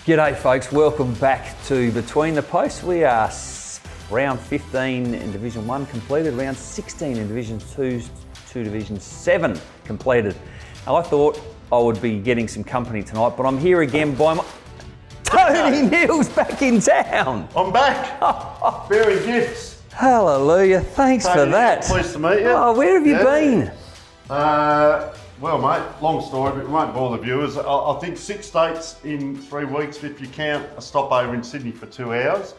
G'day folks, welcome back to Between the Posts. We are round 15 in Division 1 completed, round 16 in Division 2 to Division 7 completed. Now, I thought I would be getting some company tonight, but I'm here again by my... Tony Neill's back in town. I'm back, bearing gifts. Hallelujah, thanks for that. Pleased to meet you. Oh, where have you been? Well, mate, long story, but we won't bore the viewers. I think 6 states in 3 weeks, if you count a stopover in Sydney for 2 hours.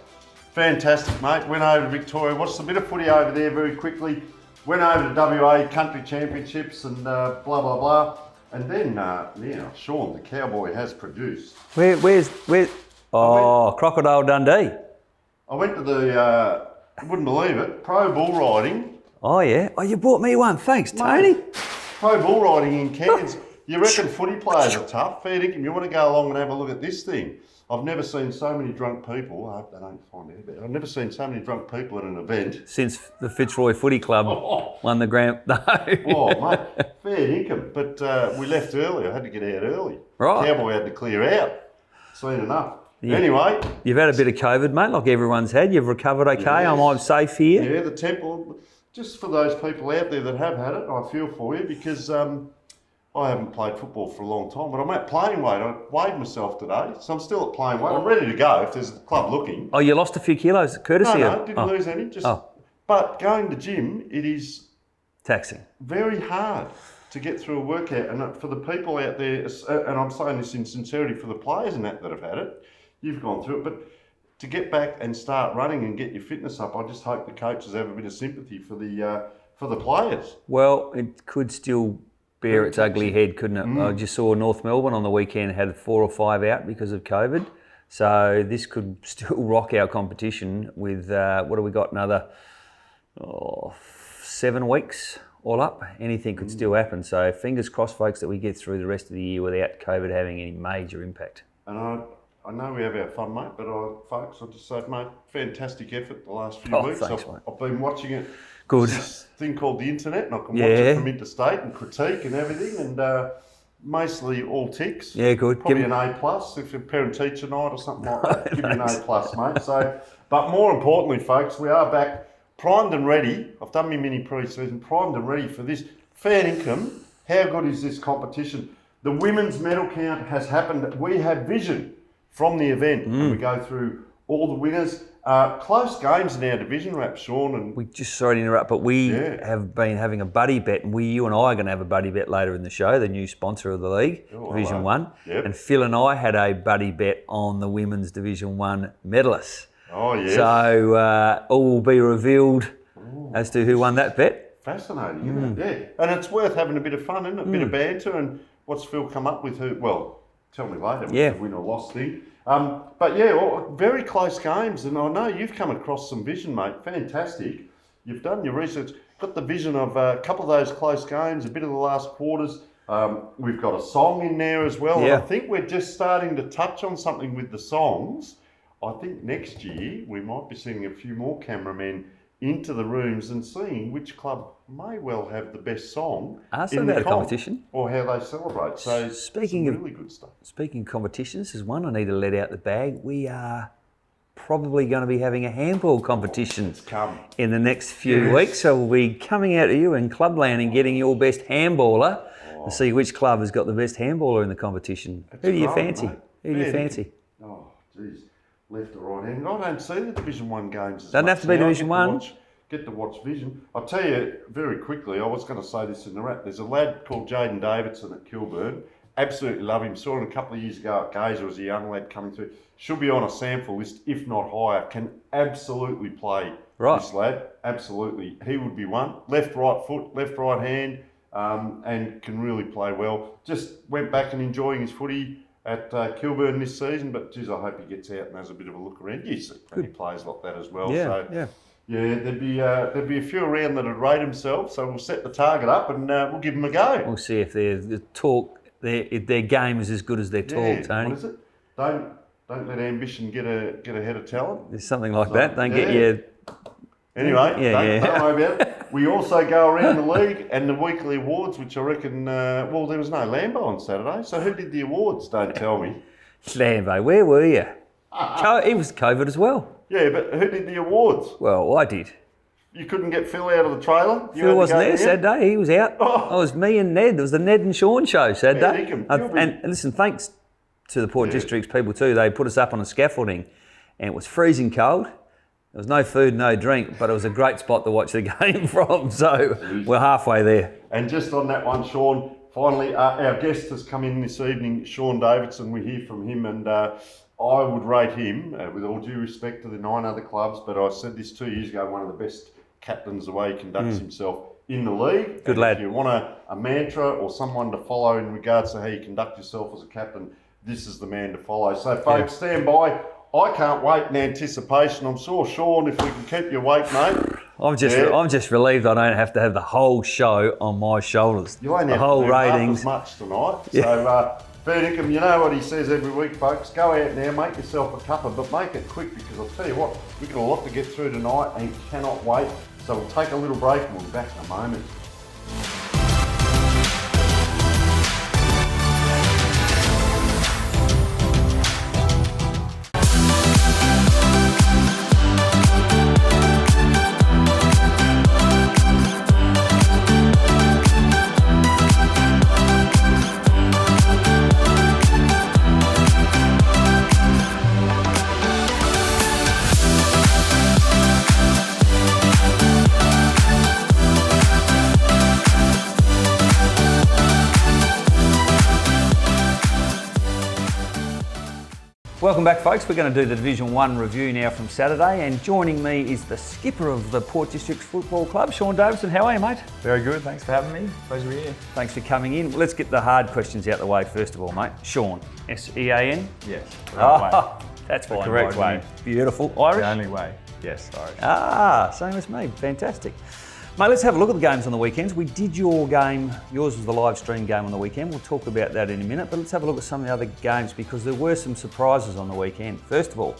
Fantastic, mate. Went over to Victoria, watched a bit of footy over there very quickly. Went over to WA Country Championships and blah, blah, blah. And then, Sean, the cowboy has produced. Where's? Crocodile Dundee. I went to the, you wouldn't believe it, pro bull riding. Oh, yeah. Oh, you bought me one. Thanks, Tony. Mate, pro bull riding in Cairns. You reckon footy players are tough? Fair dinkum. You want to go along and have a look at this thing? I've never seen so many drunk people. I hope they don't find out about it. I've never seen so many drunk people at an event. Since the Fitzroy Footy Club won the grand... No. Oh, mate, fair dinkum. But we left early. I had to get out early. Right. Cowboy had to clear out. Seen enough. Yeah. Anyway. You've had a bit of COVID, mate, like everyone's had. You've recovered okay. Yes. I'm safe here. Yeah, the temple... Just for those people out there that have had it, I feel for you because I haven't played football for a long time, but I'm at playing weight. I weighed myself today, so I'm still at playing weight. I'm ready to go if there's a club looking. Oh, you lost a few kilos, courtesy of... No, didn't lose any. But going to gym, it is... Taxing. Very hard to get through a workout. And for the people out there, and I'm saying this in sincerity for the players and that have had it, you've gone through it, but... To get back and start running and get your fitness up, I just hope the coaches have a bit of sympathy for the players. Well, it could still bear its ugly head, couldn't it? I just saw North Melbourne on the weekend had 4 or 5 out because of COVID. So this could still rock our competition with, what do we got, another 7 weeks all up. Anything could still happen. So fingers crossed, folks, that we get through the rest of the year without COVID having any major impact. And I know we have our fun, mate, but folks, I'll just say, mate, fantastic effort the last few weeks. Thanks, I've been watching it. Good. This thing called the internet, and I can watch it from interstate and critique and everything, and mostly all ticks. Yeah, good. Probably an A+, if you're parent-teacher night or something like that. Give me an A+, mate. So, but more importantly, folks, we are back primed and ready. I've done my mini pre-season, primed and ready for this. Fair income. How good is this competition? The women's medal count has happened. We have vision from the event, and we go through all the winners. Close games in our division wrap, Sean. And we just, sorry to interrupt, but we have been having a buddy bet, and you and I are going to have a buddy bet later in the show, the new sponsor of the league, Division 1. Yep. And Phil and I had a buddy bet on the women's Division 1 medalists. Oh, yes. So all will be revealed as to who won that bet. Fascinating, isn't it? Yeah. And it's worth having a bit of fun, isn't it? A bit of banter, and what's Phil come up with? Tell me later, the win or loss thing. But yeah, very close games, and I know you've come across some vision, mate. Fantastic. You've done your research, got the vision of a couple of those close games, a bit of the last quarters. We've got a song in there as well. Yeah. And I think we're just starting to touch on something with the songs. I think next year we might be seeing a few more cameramen into the rooms and seeing which club may well have the best song in the competition, or how they celebrate. So speaking of really good stuff. Speaking of competitions, there's one I need to let out the bag. We are probably going to be having a handball competition in the next few weeks. So we'll be coming out to you in Clubland and getting your best handballer to see which club has got the best handballer in the competition. Who do you fancy? Mate. Who do you fancy? Oh, geez. Left or right hand. I don't see the Division 1 games as Doesn't much have to be now. Division 1. Get to watch Vision. I'll tell you very quickly, I was going to say this in the wrap. There's a lad called Sean Davidson at Kilburn. Absolutely love him. Saw him a couple of years ago at Gazer as a young lad coming through. Should be on a sample list, if not higher. Can absolutely play this lad. Absolutely. He would be one. Left, right foot, left, right hand, and can really play well. Just went back and enjoying his footy at Kilburn this season, but geez, I hope he gets out and has a bit of a look around. You see plenty of players like that as well. Yeah, there'd be a few around that'd rate themselves, so we'll set the target up and we'll give them a go. We'll see if their game is as good as their talk, Tony. What is it? Don't let ambition get ahead of talent. There's something like that. Don't get your... Anyway, don't worry about it. We also go around the league and the weekly awards, which I reckon, there was no Lambo on Saturday, so who did the awards? Don't tell me. Lambo, where were you? He was COVID as well. Yeah, but who did the awards? Well, I did. You couldn't get Phil out of the trailer? Phil wasn't there Saturday, he was out. Oh. It was me and Ned. It was the Ned and Sean show Saturday. Yeah, and listen, thanks to the Port Districts people too. They put us up on a scaffolding and it was freezing cold. There was no food, no drink, but it was a great spot to watch the game from. So we're halfway there. And just on that one, Sean, finally, our guest has come in this evening, Sean Davidson. We hear from him, and I would rate him, with all due respect to the 9 other clubs, but I said this 2 years ago, one of the best captains, the way he conducts himself in the league. Good lad. If you want a mantra or someone to follow in regards to how you conduct yourself as a captain, this is the man to follow. So, folks, stand by. I can't wait in anticipation. I'm sure, Sean, if we can keep you awake, mate. I'm just relieved I don't have to have the whole show on my shoulders. You won't the have whole to do ratings. half as much tonight. Yeah. So, Bernickham, you know what he says every week, folks. Go out now, make yourself a cuppa, but make it quick, because I'll tell you what, we've got a lot to get through tonight and cannot wait. So we'll take a little break and we'll be back in a moment. Welcome back, folks. We're going to do the Division 1 review now from Saturday, and joining me is the skipper of the Port Districts Football Club, Sean Davidson. How are you, mate? Very good, thanks for having me. Pleasure to be here. Thanks for coming in. Let's get the hard questions out the way first of all, mate. Sean, S-E-A-N? Yes, That's fine. correct way. Beautiful. Irish? The only way. Yes, Irish. Same as me. Fantastic. Mate, let's have a look at the games on the weekends. We did your game. Yours was the live stream game on the weekend. We'll talk about that in a minute, but let's have a look at some of the other games because there were some surprises on the weekend. First of all,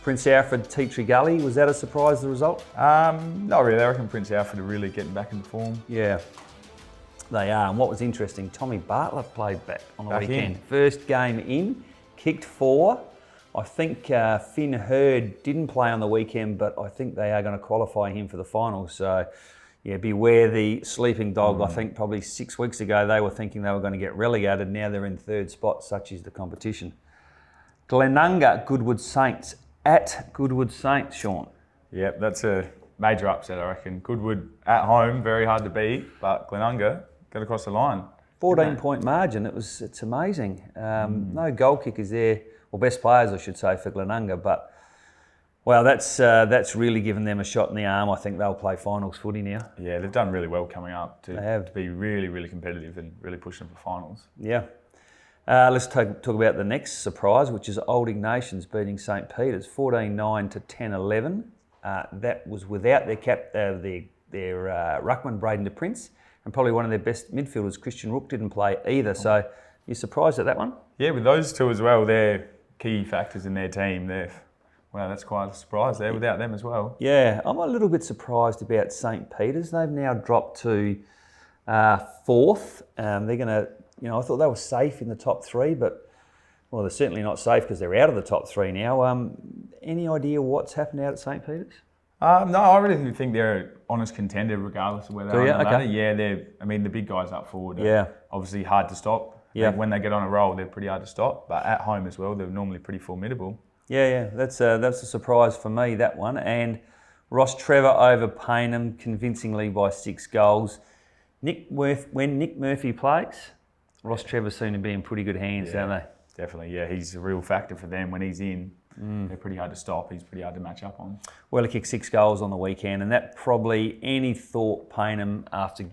Prince Alfred, Teatree Gully. Was that a surprise, the result? Not really. I reckon Prince Alfred are really getting back into form. Yeah, they are. And what was interesting, Tommy Bartlett played back on the Back weekend. in. First game in, kicked 4. I think Finn Hurd didn't play on the weekend, but I think they are going to qualify him for the finals. So, yeah, beware the sleeping dog. I think probably 6 weeks ago they were thinking they were going to get relegated. Now they're in third spot, such is the competition. Glenunga, Goodwood Saints at Goodwood Saints, Sean. Yep, that's a major upset, I reckon. Goodwood at home, very hard to beat, but Glenunga got across the line. 14-point margin. It's amazing. No goal kickers there, or best players, I should say, for Glenunga. But well, that's really given them a shot in the arm. I think they'll play finals footy now. Yeah, they've done really well coming up to be really, really competitive and really pushing for finals. Yeah. Let's talk about the next surprise, which is Old Ignatians beating St. Peter's 14-9 to 10-11. That was without their ruckman Braden de Prince, and probably one of their best midfielders, Christian Rook, didn't play either. So you surprised at that one? Yeah, with those two as well, they're key factors in their team. Wow, that's quite a surprise there without them as well. Yeah, I'm a little bit surprised about St. Peter's. They've now dropped to 4th. They're going to, I thought they were safe in the top 3, but well, they're certainly not safe because they're out of the top 3 now. Any idea what's happened out at St. Peter's? No, I really think they're an honest contender regardless of where they are on the ladder. Yeah, the big guys up forward are obviously hard to stop. Yeah. When they get on a roll, they're pretty hard to stop. But at home as well, they're normally pretty formidable. Yeah, that's a surprise for me, that one. And Ross Trevor over Paynham convincingly by 6 goals. When Nick Murphy plays, Ross Trevor seem to be in pretty good hands, don't they? Definitely, yeah. He's a real factor for them. When he's in, they're pretty hard to stop. He's pretty hard to match up on. Well, he kicked 6 goals on the weekend, and that probably any thought Paynham, after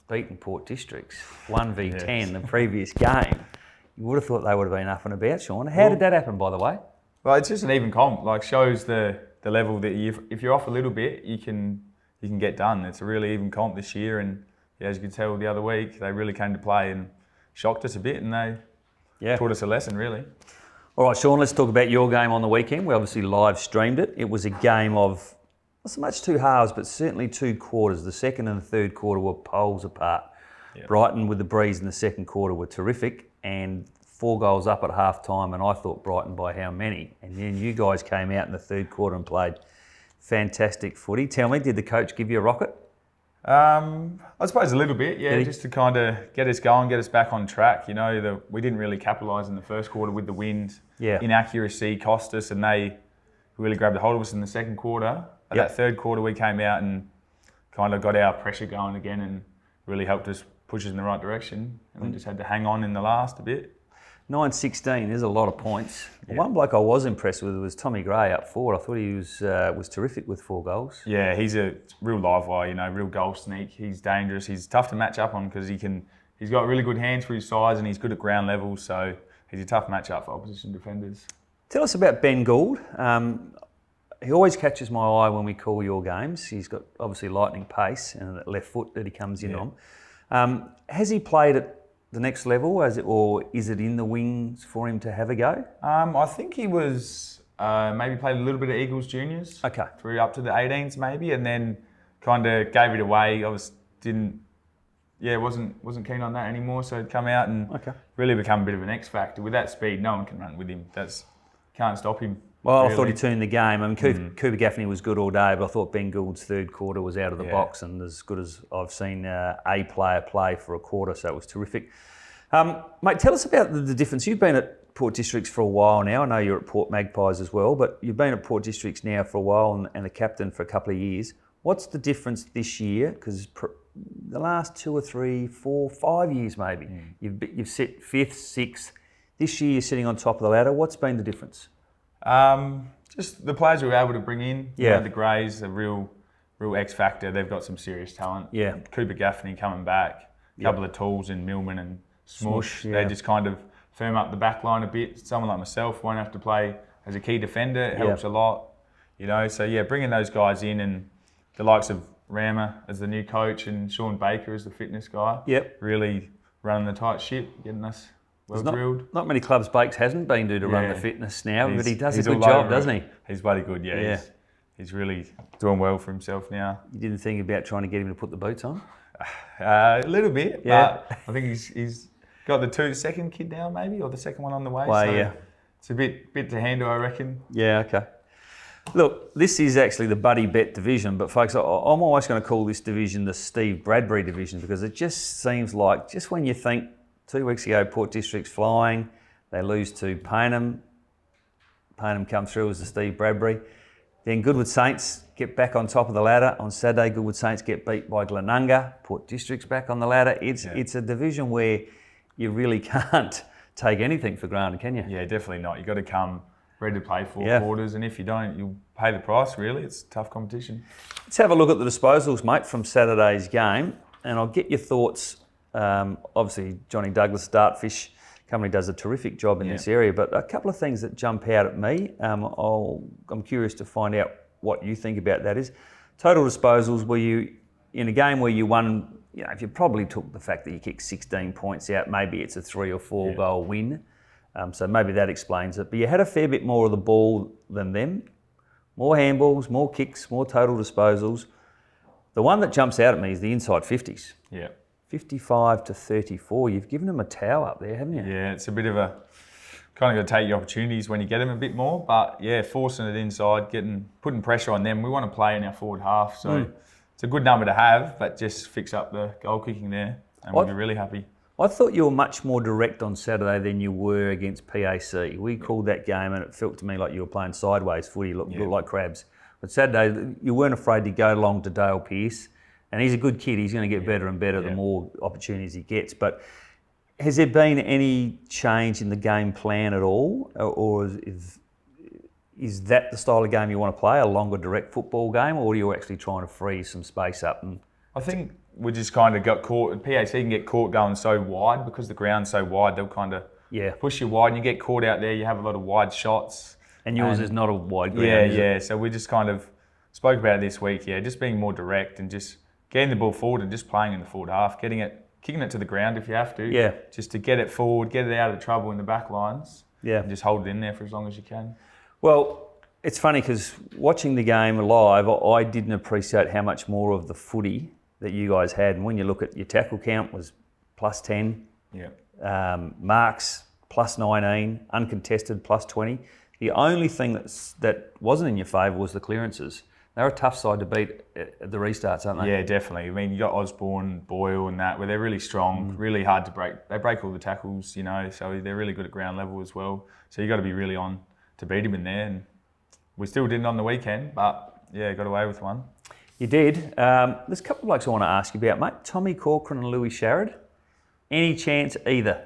beating Port Districts 1v10 the previous game, you would have thought they would have been up and about, Sean. How did that happen, by the way? Well, it's just an even comp. shows the level that if you're off a little bit, you can get done. It's a really even comp this year, and as you could tell the other week, they really came to play and shocked us a bit, and they taught us a lesson, really. All right, Sean, let's talk about your game on the weekend. We obviously live streamed it. It was a game of not so much 2 halves, but certainly 2 quarters. The second and the third quarter were poles apart. Yep. Brighton with the breeze in the second quarter were terrific, and 4 goals up at half time, and I thought Brighton by how many? And then you guys came out in the third quarter and played fantastic footy. Tell me, did the coach give you a rocket? I suppose a little bit, yeah, Did he? just to kind of get us going, get us back on track. You know, we didn't really capitalise in the first quarter with the wind. Yeah. Inaccuracy cost us, and they really grabbed a hold of us in the second quarter. But Yep. that third quarter, we came out and kind of got our pressure going again and really helped us push us in the right direction. And we just had to hang on in the last a bit. 9-16, there's a lot of points. Yeah. One bloke I was impressed with was Tommy Gray up forward. I thought he was terrific with 4 goals. Yeah, he's a real live wire, you know, real goal sneak. He's dangerous. He's tough to match up on because he's got really good hands for his size and he's good at ground level. So he's a tough match-up for opposition defenders. Tell us about Ben Gould. He always catches my eye when we call your games. He's got obviously lightning pace and that left foot that he comes in on. Has he played at the next level, or is it in the wings for him to have a go? I think he was maybe played a little bit of Eagles juniors. Okay. Through up to the 18s maybe, and then kind of gave it away. Wasn't keen on that anymore. So he'd come out and really become a bit of an X factor. With that speed, no one can run with him. Can't stop him. Well, really. I thought he turned the game. I mean, Cooper Gaffney was good all day, but I thought Ben Gould's third quarter was out of the box and as good as I've seen a player play for a quarter, so it was terrific. Mate, tell us about the difference. You've been at Port Districts for a while now. I know you're at Port Magpies as well, but you've been at Port Districts now for a while and the captain for a couple of years. What's the difference this year? Because the last 2 or 3, 4, 5 years maybe, you've set 5th, 6th. This year you're sitting on top of the ladder. What's been the difference? Just the players we were able to bring in. Yeah. You know, the Greys, a real X factor. They've got some serious talent. Yeah. Cooper Gaffney coming back. A couple of tools in Millman and Smush. Yeah. They just kind of firm up the back line a bit. Someone like myself won't have to play as a key defender. It helps a lot. You know, so yeah, bringing those guys in and the likes of Rama as the new coach and Sean Baker as the fitness guy. Yep. Really running the tight ship, getting us well drilled. Not many clubs Bakes hasn't been to run the fitness now, but he does a good all job, over doesn't it. he? He's bloody good, yeah. He's really doing well for himself now. You didn't think about trying to get him to put the boots on? A little bit, Yeah. but I think he's got the second kid now maybe, or the second one on the way. Well, so yeah. It's a bit to handle, I reckon. Yeah, okay. Look, this is actually the Buddybet division, but folks, I'm always going to call this division the Steve Bradbury division because it just seems like, just when you think 2 weeks ago Port District's flying, they lose to Paynham. Paynham come through as the Steve Bradbury. Then Goodwood Saints get back on top of the ladder. On Saturday, Goodwood Saints get beat by Glenunga. Port District's back on the ladder. It's a division where you really can't take anything for granted, can you? Yeah, definitely not. You've got to come ready to play 4 quarters, and if you don't, you'll pay the price, really. It's tough competition. Let's have a look at the disposals, mate, from Saturday's game, and I'll get your thoughts. Obviously, Johnny Douglas, Dartfish Company does a terrific job in this area, but a couple of things that jump out at me. I'm curious to find out what you think about that is. Total disposals, were you in a game where you won, you know, if you probably took the fact that you kicked 16 points out, maybe it's a 3 or 4 goal win. So maybe that explains it. But you had a fair bit more of the ball than them. More handballs, more kicks, more total disposals. The one that jumps out at me is the inside 50s. Yeah. 55 to 34. You've given them a towel up there, haven't you? Yeah, it's a bit of a kind of got to take your opportunities when you get them a bit more. But yeah, forcing it inside, putting pressure on them. We want to play in our forward half, so it's a good number to have, but just fix up the goal kicking there, and we'll be really happy. I thought you were much more direct on Saturday than you were against PAC. We called that game and it felt to me like you were playing sideways footy, looked like crabs. But Saturday, you weren't afraid to go along to Dale Pearce. And he's a good kid. He's going to get better and better the more opportunities he gets. But has there been any change in the game plan at all? Or is that the style of game you want to play, a longer direct football game? Or are you actually trying to free some space up? I think we just kind of got caught. PAC can get caught going so wide because the ground's so wide. They'll kind of push you wide and you get caught out there. You have a lot of wide shots. And yours is not a wide ground, Yeah. So we just kind of spoke about it this week, just being more direct and just getting the ball forward and just playing in the forward half, kicking it to the ground if you have to. Just to get it forward, get it out of trouble in the back lines. And just hold it in there for as long as you can. Well, it's funny because watching the game live, I didn't appreciate how much more of the footy that you guys had. And when you look at your tackle count was plus 10. Yeah. Marks plus 19, uncontested, plus 20. The only thing that wasn't in your favour was the clearances. They're a tough side to beat at the restarts, aren't they? Yeah, definitely. I mean, you got Osborne, Boyle and that, where they're really strong, really hard to break. They break all the tackles, you know, so they're really good at ground level as well. So you got to be really on to beat him in there. And we still didn't on the weekend, but yeah, got away with one. You did. There's a couple of blokes I want to ask you about, mate. Tommy Corcoran and Louis Sharrod. Any chance either?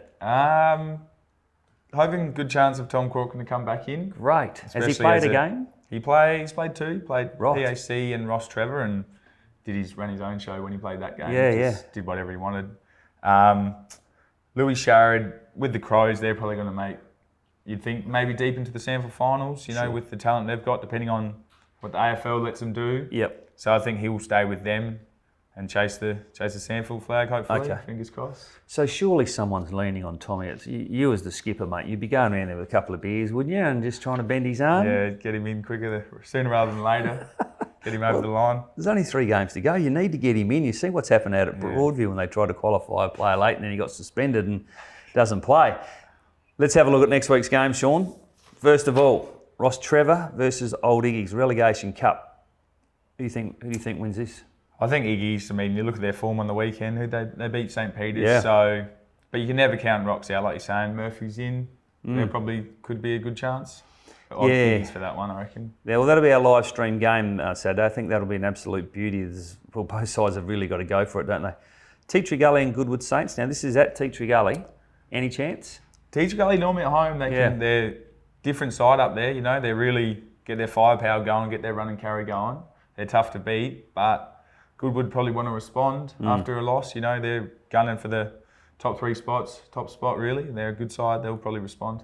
Hoping good chance of Tom Corcoran to come back in. Great. Has he played a game? He's played two. He played Right. PAC and Ross Trevor and ran his own show when he played that game. Yeah. Did whatever he wanted. Louis Sharrod, with the Crows, they're probably going to make, you'd think, maybe deep into the SANFL finals, you know, with the talent they've got, depending on what the AFL lets them do. Yep. So I think he'll stay with them and chase the SANFL flag, hopefully. Okay. Fingers crossed. So surely someone's leaning on Tommy. It's you as the skipper, mate. You'd be going around there with a couple of beers, wouldn't you, and just trying to bend his arm? Yeah, get him in sooner rather than later. Get him over the line. There's only 3 games to go. You need to get him in. You see what's happened out at Broadview when they tried to qualify a player late and then he got suspended and doesn't play. Let's have a look at next week's game, Sean. First of all, Ross Trevor versus Old Iggy's Relegation Cup. Who do you think wins this? I think Iggy's, I mean, you look at their form on the weekend, they beat St. Peter's, Yeah. But you can never count rocks out, like you're saying. Murphy's in, there probably could be a good chance. Iggy's for that one, I reckon. Yeah, well, that'll be our live stream game Saturday. I think that'll be an absolute beauty. Both sides have really got to go for it, don't they? Teatree Gully and Goodwood Saints. Now, this is at Teatree Gully. Any chance? Teatree Gully normally at home, they're different side up there, you know. They really get their firepower going, get their run and carry going. They're tough to beat, but Goodwood probably want to respond after a loss. You know, they're gunning for the top spot really. They're a good side. They'll probably respond.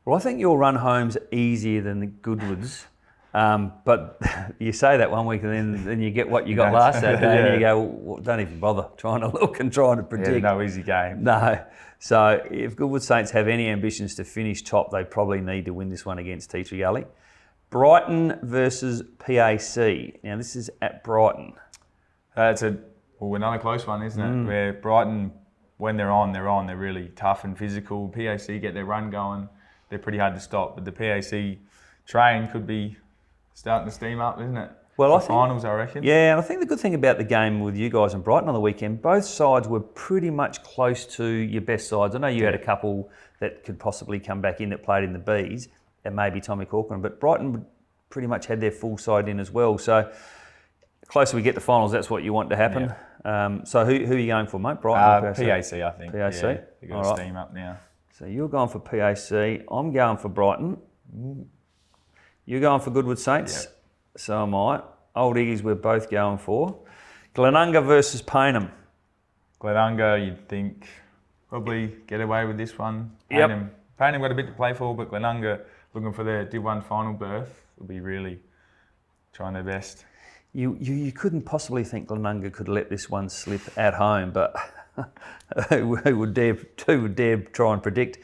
Well, I think your run home's easier than the Goodwoods. But you say that one week and then you get what you got last Saturday and you go, well, don't even bother trying to look and trying to predict. Yeah, no easy game. No. So if Goodwood Saints have any ambitions to finish top, they probably need to win this one against Teatree Gully. Brighton versus PAC. Now, this is at Brighton. It's another close one, isn't it? Where Brighton, when they're on, they're really tough and physical. PAC get their run going, they're pretty hard to stop. But the PAC train could be starting to steam up, isn't it? Well, finals, I reckon. Yeah, and I think the good thing about the game with you guys and Brighton on the weekend, both sides were pretty much close to your best sides. I know you had a couple that could possibly come back in that played in the Bs, and maybe Tommy Corcoran, but Brighton pretty much had their full side in as well. So the closer we get to finals, that's what you want to happen. Yeah. So who are you going for, mate? Brighton or PAC? PAC, I think. PAC? Yeah, they've got to steam up now. So you're going for PAC. I'm going for Brighton. You're going for Goodwood Saints. Yep. So am I. Old Iggy's we're both going for. Glenunga versus Paynham. Glenunga, you'd think, probably get away with this one. Yep. Paynham got a bit to play for, but Glenunga, looking for their Div 1 final berth, will be really trying their best. You couldn't possibly think Glenunga could let this one slip at home, but who would dare try and predict?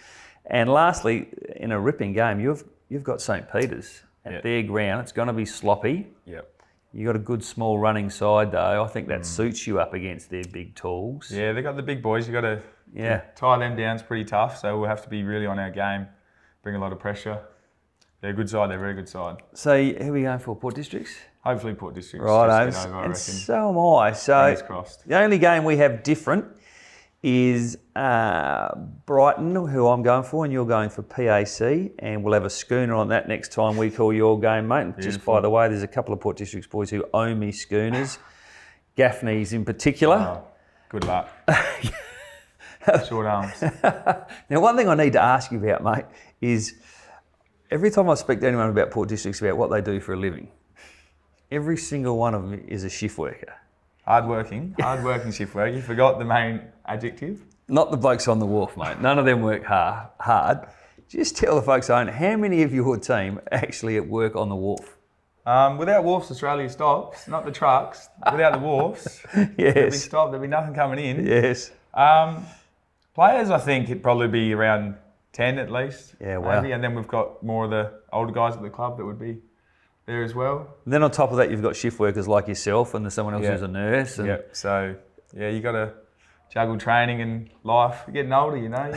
And lastly, in a ripping game, you've got St. Peter's at their ground. It's going to be sloppy. Yep. You got a good small running side though. I think that suits you up against their big tools. Yeah, they got the big boys. You got to tie them down. It's pretty tough. So we'll have to be really on our game, bring a lot of pressure. They're a good side. They're a very good side. So who are we going for? Port Districts? Hopefully Port Districts. Right, just get over, I reckon. so am I. So Fingers crossed. The only game we have different is Brighton, who I'm going for, and you're going for PAC, and we'll have a schooner on that next time we call your game, mate. And just by the way, there's a couple of Port Districts boys who owe me schooners, Gaffney's in particular. Oh, good luck. Short arms. Now, one thing I need to ask you about, mate, is every time I speak to anyone about Port Districts about what they do for a living, every single one of them is a shift worker. Hard-working shift work. You forgot the main adjective. Not the blokes on the wharf, mate. None of them work hard. Just tell the folks at home, how many of your team actually at work on the wharf? Without wharfs, Australia stops. Not the trucks. Without the wharfs, Yes. there'd be stopped. There'd be nothing coming in. Yes. Players, I think it'd probably be around 10 at least. Yeah, wow. Maybe. And then we've got more of the older guys at the club that would be there as well. And then on top of that, you've got shift workers like yourself, and there's someone else who's a nurse. And So, you got to juggle training and life. You're getting older, you know.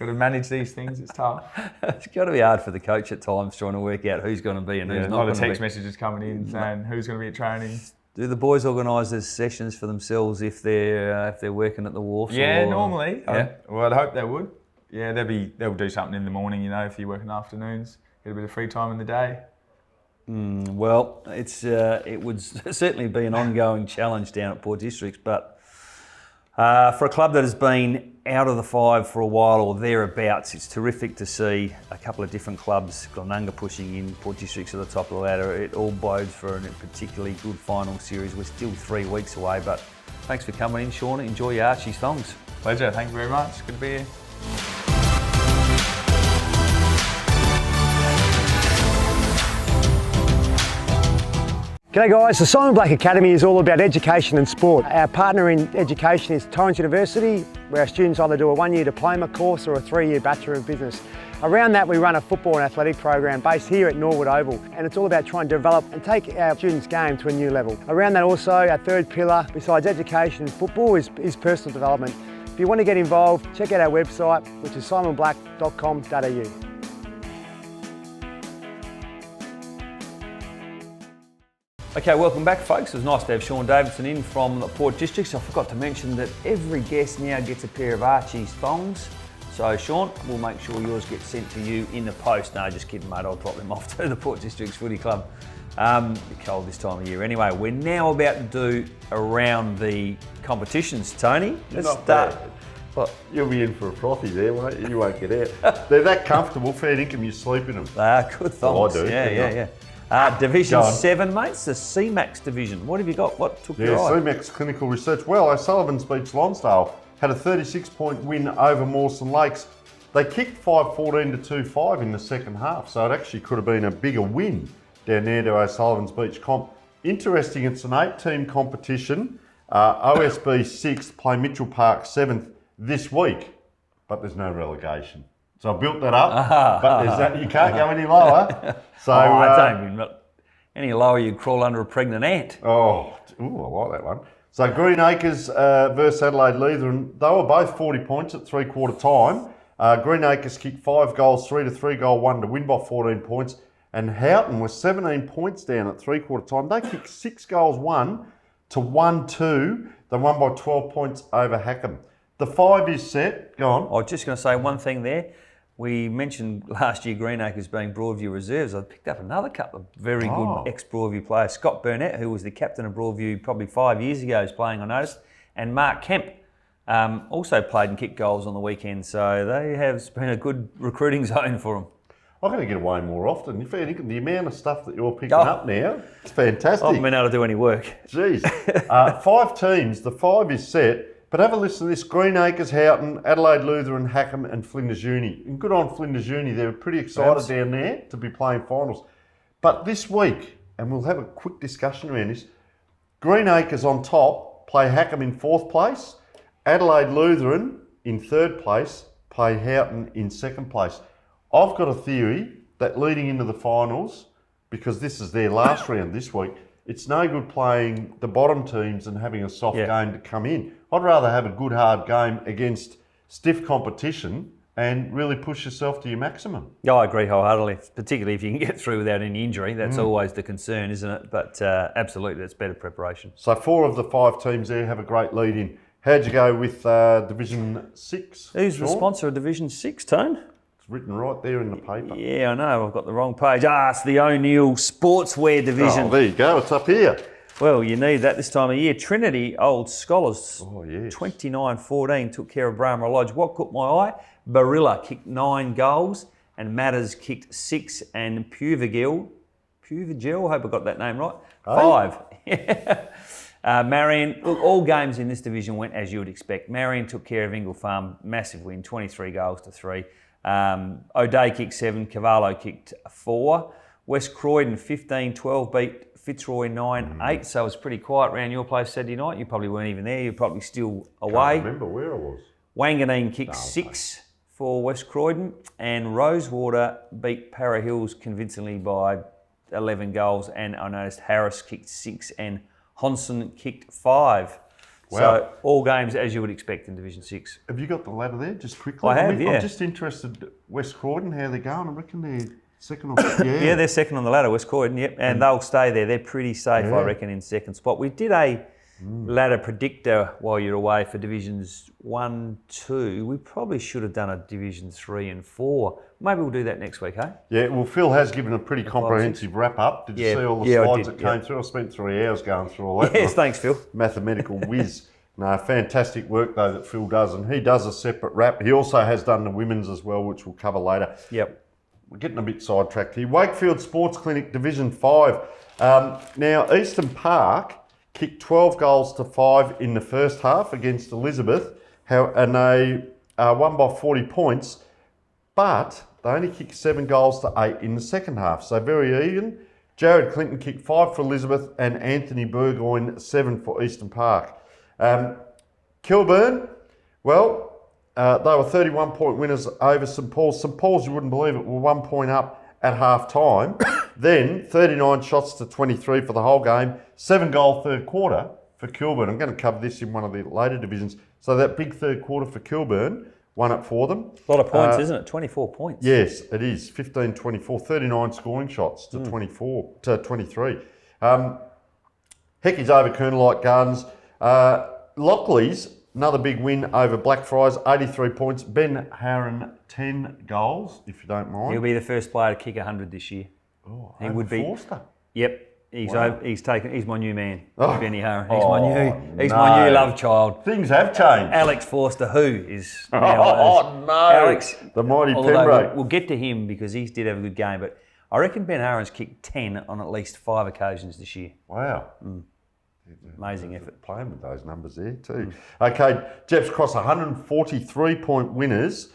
Got to manage these things. It's tough. It's got to be hard for the coach at times trying to work out who's going to be and who's A not lot going of to be. text messages coming in saying who's going to be at training. Do the boys organise their sessions for themselves if they're working at the wharfs? Yeah, or, normally. Yeah. I'd hope they would. Yeah, they'll do something in the morning. If you're working afternoons, get a bit of free time in the day. Well, it would certainly be an ongoing challenge down at Port Districts, but for a club that has been out of the five for a while or thereabouts, it's terrific to see a couple of different clubs, Glenunga pushing in, Port Districts at the top of the ladder. It all bodes for a particularly good final series. We're still 3 weeks away, but thanks for coming in, Sean. Enjoy your Archie's thongs. Pleasure. Thank you very much. Good to be here. G'day guys, the Simon Black Academy is all about education and sport. Our partner in education is Torrens University, where our students either do a 1-year diploma course or a 3-year Bachelor of Business. Around that we run a football and athletic program based here at Norwood Oval, and it's all about trying to develop and take our students' game to a new level. Around that also, our third pillar, besides education and football, is personal development. If you want to get involved, check out our website, which is simonblack.com.au. Okay, welcome back folks. It was nice to have Sean Davidson in from the Port Districts. I forgot to mention that every guest now gets a pair of Archie's thongs. So Sean, we'll make sure yours gets sent to you in the post. No, just kidding mate, I'll drop them off to the Port Districts Footy Club. It's cold this time of year. Anyway, we're now about to do around the competitions, Tony. Let's start. What? You'll be in for a frothy there, won't you? You won't get out. They're that comfortable, fair income, you sleep in them. They are good thongs. I do. Yeah. Division 7, mates, the CMAX division. What have you got? What took your eye? CMAX Clinical Research. Well, O'Sullivan's Beach Lonsdale had a 36-point win over Mawson Lakes. They kicked 5-14 to 2-5 in the second half, so it actually could have been a bigger win down there to O'Sullivan's Beach Comp. Interesting, it's an 8-team competition. OSB 6th play Mitchell Park 7th this week, but there's no relegation. So I built that up, but you can't go any lower. So I don't mean any lower, you'd crawl under a pregnant ant. I like that one. So Green Acres versus Adelaide Lutheran, they were both 40 points at three-quarter time. Green Acres kicked 5 goals, 3 to 3 goal 1 to win by 14 points. And Houghton was 17 points down at three-quarter time. They kicked 6 goals 1 to 1-2. They won by 12 points over Hackham. The 5 is set. Go on. I was just going to say one thing there. We mentioned last year Greenacres being Broadview reserves. I picked up another couple of very good ex-Broadview players. Scott Burnett, who was the captain of Broadview probably 5 years ago, is playing, I noticed. And Mark Kemp also played and kicked goals on the weekend. So they have been a good recruiting zone for them. I'm going to get away more often. The amount of stuff that you're picking up now, it's fantastic. I haven't been able to do any work. Jeez. 5 teams. The 5 is set. But have a listen to this. Green Acres, Houghton, Adelaide Lutheran, Hackham and Flinders Uni. And good on Flinders Uni. They're pretty excited down there to be playing finals. But this week, and we'll have a quick discussion around this, Green Acres on top play Hackham in 4th place. Adelaide Lutheran in 3rd place play Houghton in 2nd place. I've got a theory that leading into the finals, because this is their last round this week, it's no good playing the bottom teams and having a soft game to come in. I'd rather have a good hard game against stiff competition and really push yourself to your maximum. Yeah, I agree wholeheartedly, particularly if you can get through without any injury. That's always the concern, isn't it? But absolutely, that's better preparation. So 4 of the 5 teams there have a great lead in. How'd you go with Division 6? Who's Sean? the sponsor of Division 6, Tone? It's written right there in the paper. Yeah, I know. I've got the wrong page. It's the O'Neill Sportswear Division. Oh, there you go. It's up here. Well, you need that this time of year. Trinity Old Scholars, yes. 29-14, took care of Brahma Lodge. What caught my eye? Barilla kicked 9 goals and Matters kicked 6 and Puvagil, I hope I got that name right, 5. Marion, look, all games in this division went as you would expect. Marion took care of Ingle Farm, massive win, 23 goals to 3. O'Day kicked 7, Cavallo kicked 4. West Croydon 15-12 beat Fitzroy 9-8, so it was pretty quiet around your place Saturday night. You probably weren't even there. You're probably still away. Can't remember where I was. Wanganeen kicked 6 for West Croydon, and Rosewater beat Para Hills convincingly by 11 goals. And I noticed Harris kicked 6 and Honson kicked 5. Wow. So all games as you would expect in Division 6. Have you got the ladder there, just quickly? I have, yeah. I'm just interested, West Croydon, how they're going. I reckon they're second or third. Yeah, they're second on the ladder, West Croydon, yep. And they'll stay there. They're pretty safe, I reckon, in second spot. We did a ladder predictor while you're away for Divisions 1, 2. We probably should have done a Division 3 and 4. Maybe we'll do that next week, eh? Yeah, well, Phil has given a pretty comprehensive wrap-up. Did you see all the slides that came through? I spent 3 hours going through all that. Yes, thanks, Phil. Mathematical whiz. No, fantastic work, though, that Phil does. And he does a separate wrap. He also has done the women's as well, which we'll cover later. Yep. We're getting a bit sidetracked here. Wakefield Sports Clinic, Division 5. Now, Eastern Park kicked 12 goals to 5 in the first half against Elizabeth, and they won by 40 points, but they only kicked 7 goals to 8 in the second half, so very even. Jared Clinton kicked 5 for Elizabeth and Anthony Burgoyne 7 for Eastern Park. Kilburn, well, they were 31-point winners over St Paul's. St Paul's, you wouldn't believe it, were 1 point up at half time. Then 39 shots to 23 for the whole game. 7-goal third quarter for Kilburn. I'm going to cover this in one of the later divisions. So that big third quarter for Kilburn won it for them. A lot of points, isn't it? 24 points. Yes, it is. 15-24, 39 scoring shots to 23. Heckey's over Colonelite Gardens. Lockley's, another big win over Blackfriars, 83 points. Ben Harron, 10 goals, if you don't mind. He'll be the first player to kick 100 this year. Oh, he would be. Forster. Yep. He's my new man, Benny Harron. He's no. my new love child. Things have changed. Alex Forster, who is now no. Alex, the mighty Pembroke. We'll get to him because he did have a good game, but I reckon Ben Harron's kicked 10 on at least 5 occasions this year. Wow. Amazing effort. Playing with those numbers there too. Okay, Jeps Cross, 143-point winners,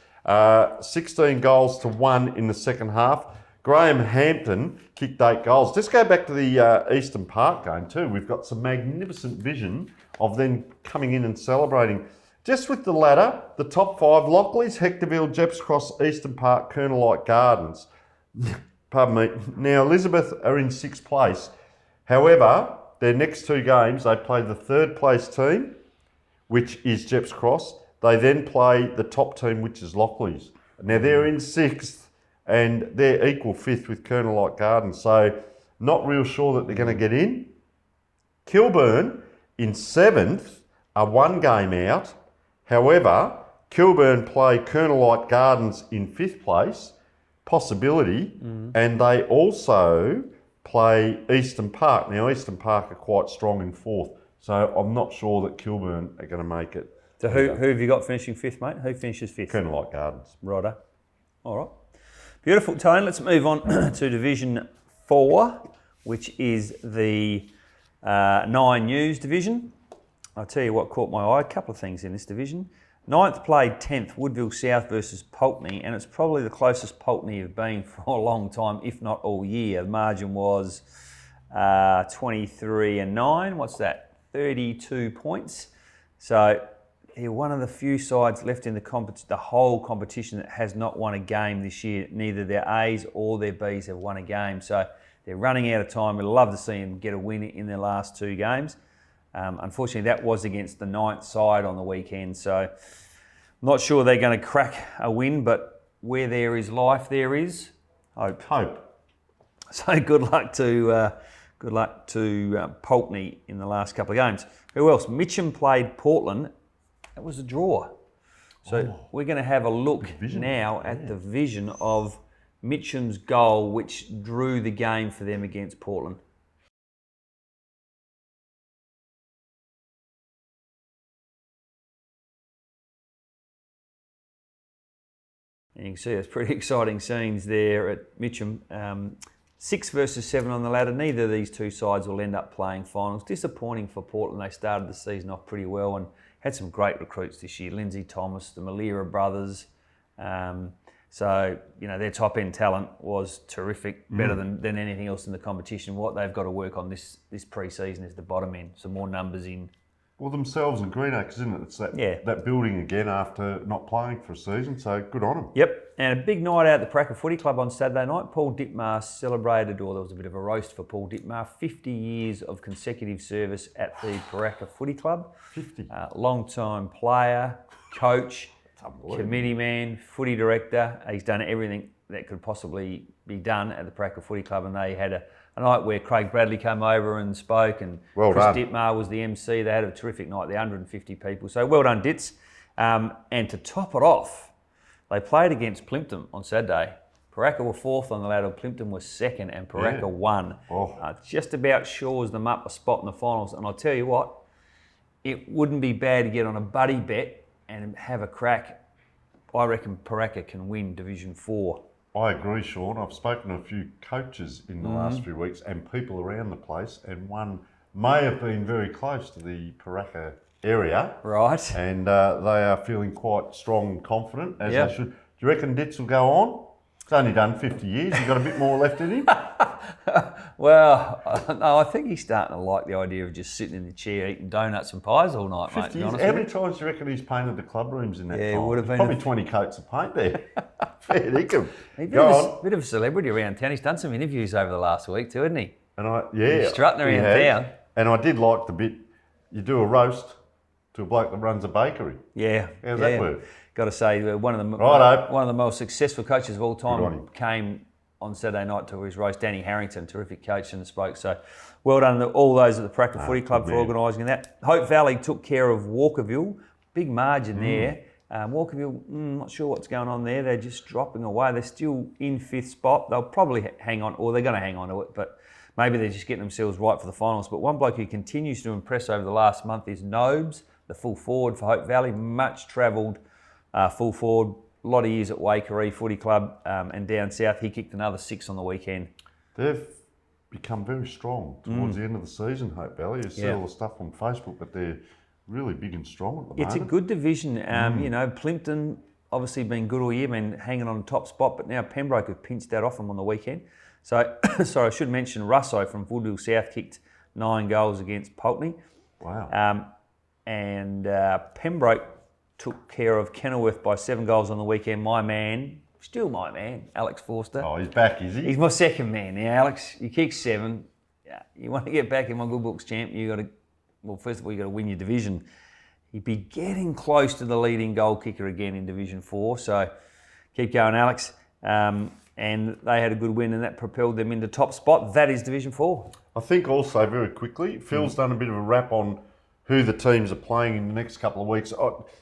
16 goals to 1 in the second half. Graham Hampton kicked 8 goals. Just go back to the Eastern Park game too. We've got some magnificent vision of them coming in and celebrating. Just with the ladder, the top 5, Lockley's, Hectorville, Jeps Cross, Eastern Park, Colonelite Gardens. Pardon me. Now, Elizabeth are in 6th place. However, their next 2 games, they play the 3rd place team, which is Jeps Cross. They then play the top team, which is Lockley's. Now, they're in 6th. And they're equal 5th with Colonelite Gardens. So not real sure that they're going to get in. Kilburn in 7th are 1 game out. However, Kilburn play Colonelite Gardens in 5th place, possibility, and they also play Eastern Park. Now, Eastern Park are quite strong in 4th. So I'm not sure that Kilburn are going to make it. So who have you got finishing 5th, mate? Who finishes 5th? Colonelite Gardens. Righto. All right. Beautiful, Tone. Let's move on to Division 4, which is the 9 News division. I'll tell you what caught my eye. A couple of things in this division. 9th played 10th, Woodville South versus Pulteney, and it's probably the closest Pulteney have been for a long time, if not all year. The margin was 23-9. What's that? 32 points. So they're one of the few sides left in the whole competition that has not won a game this year. Neither their A's or their B's have won a game. So they're running out of time. We'd love to see them get a win in their last 2 games. Unfortunately, that was against the 9th side on the weekend. So I'm not sure they're going to crack a win, but where there is life, there is hope. So good luck to Pulteney in the last couple of games. Who else? Mitcham played Portland. That was a draw. So we're going to have a look now at the vision of Mitcham's goal, which drew the game for them against Portland. And you can see it's pretty exciting scenes there at Mitcham. 6 versus 7 on the ladder. Neither of these 2 sides will end up playing finals. Disappointing for Portland. They started the season off pretty well and had some great recruits this year. Lindsay Thomas, the Malira brothers. So, their top-end talent was terrific, better than anything else in the competition. What they've got to work on this pre-season is the bottom end. Some more numbers in Well, themselves and Greenacres, isn't it? It's that building again after not playing for a season, so good on them. Yep, and a big night out at the Paraka Footy Club on Saturday night. Paul Dittmar celebrated, or there was a bit of a roast for Paul Dittmar, 50 years of consecutive service at the Paraka Footy Club. 50. Long-time player, coach, committee man, footy director. He's done everything that could possibly be done at the Paraka Footy Club, and they had a night where Craig Bradley came over and spoke, and Chris Dittmar was the MC. They had a terrific night, the 150 people. So well done, Ditts. And to top it off, they played against Plimpton on Saturday. Paraka were fourth on the ladder, Plimpton was second, and Paraka won. Just about shores them up a spot in the finals. And I'll tell you what, it wouldn't be bad to get on a buddy bet and have a crack. I reckon Paraka can win Division 4. I agree, Sean. I've spoken to a few coaches in the last few weeks and people around the place, and one may have been very close to the Paraka area. Right. And they are feeling quite strong and confident, as they should. Do you reckon Ditts will go on? He's only done 50 years. He's got a bit more left in him. Well, no, I think he's starting to like the idea of just sitting in the chair eating donuts and pies all night, 50 mate. To be years. honest How with many times do you reckon he's painted the club rooms in that time? It would have been probably 20 coats of paint there. Fair dinkum. He's Go a bit of a celebrity around town. He's done some interviews over the last week too, hasn't he? And He's strutting around town. And I did like the bit, you do a roast to a bloke that runs a bakery. Yeah. How's that work? Got to say, one of the most successful coaches of all time came on Saturday night to his roast. Danny Harrington, terrific coach, and spoke. So well done to all those at the Paraka Footy Club for organising that. Hope Valley took care of Walkerville. Big margin there. Walkerville, not sure what's going on there. They're just dropping away. They're still in fifth spot. They'll probably hang on, or they're going to hang on to it, but maybe they're just getting themselves right for the finals. But one bloke who continues to impress over the last month is Nobes, the full forward for Hope Valley. Much travelled full forward. A lot of years at Waikerie Footy Club and down south. He kicked another 6 on the weekend. They've become very strong towards the end of the season, Hope Valley. You see all the stuff on Facebook, but they're really big and strong at the moment. It's a good division. You know, Plimpton obviously been good all year, been hanging on the top spot, but now Pembroke have pinched that off them on the weekend. So, sorry, I should mention Russo from Woodville South kicked 9 goals against Pulteney. Wow. And Pembroke took care of Kenilworth by 7 goals on the weekend. My man, still my man, Alex Forster. Oh, he's back, is he? He's my second man now, Alex. You kick 7. You want to get back in my good books, champ, you got to, well, first of all, you got to win your division. You'd be getting close to the leading goal kicker again in Division 4. So keep going, Alex. And they had a good win, and that propelled them into top spot. That is Division 4. I think also, very quickly, Phil's done a bit of a wrap on who the teams are playing in the next couple of weeks.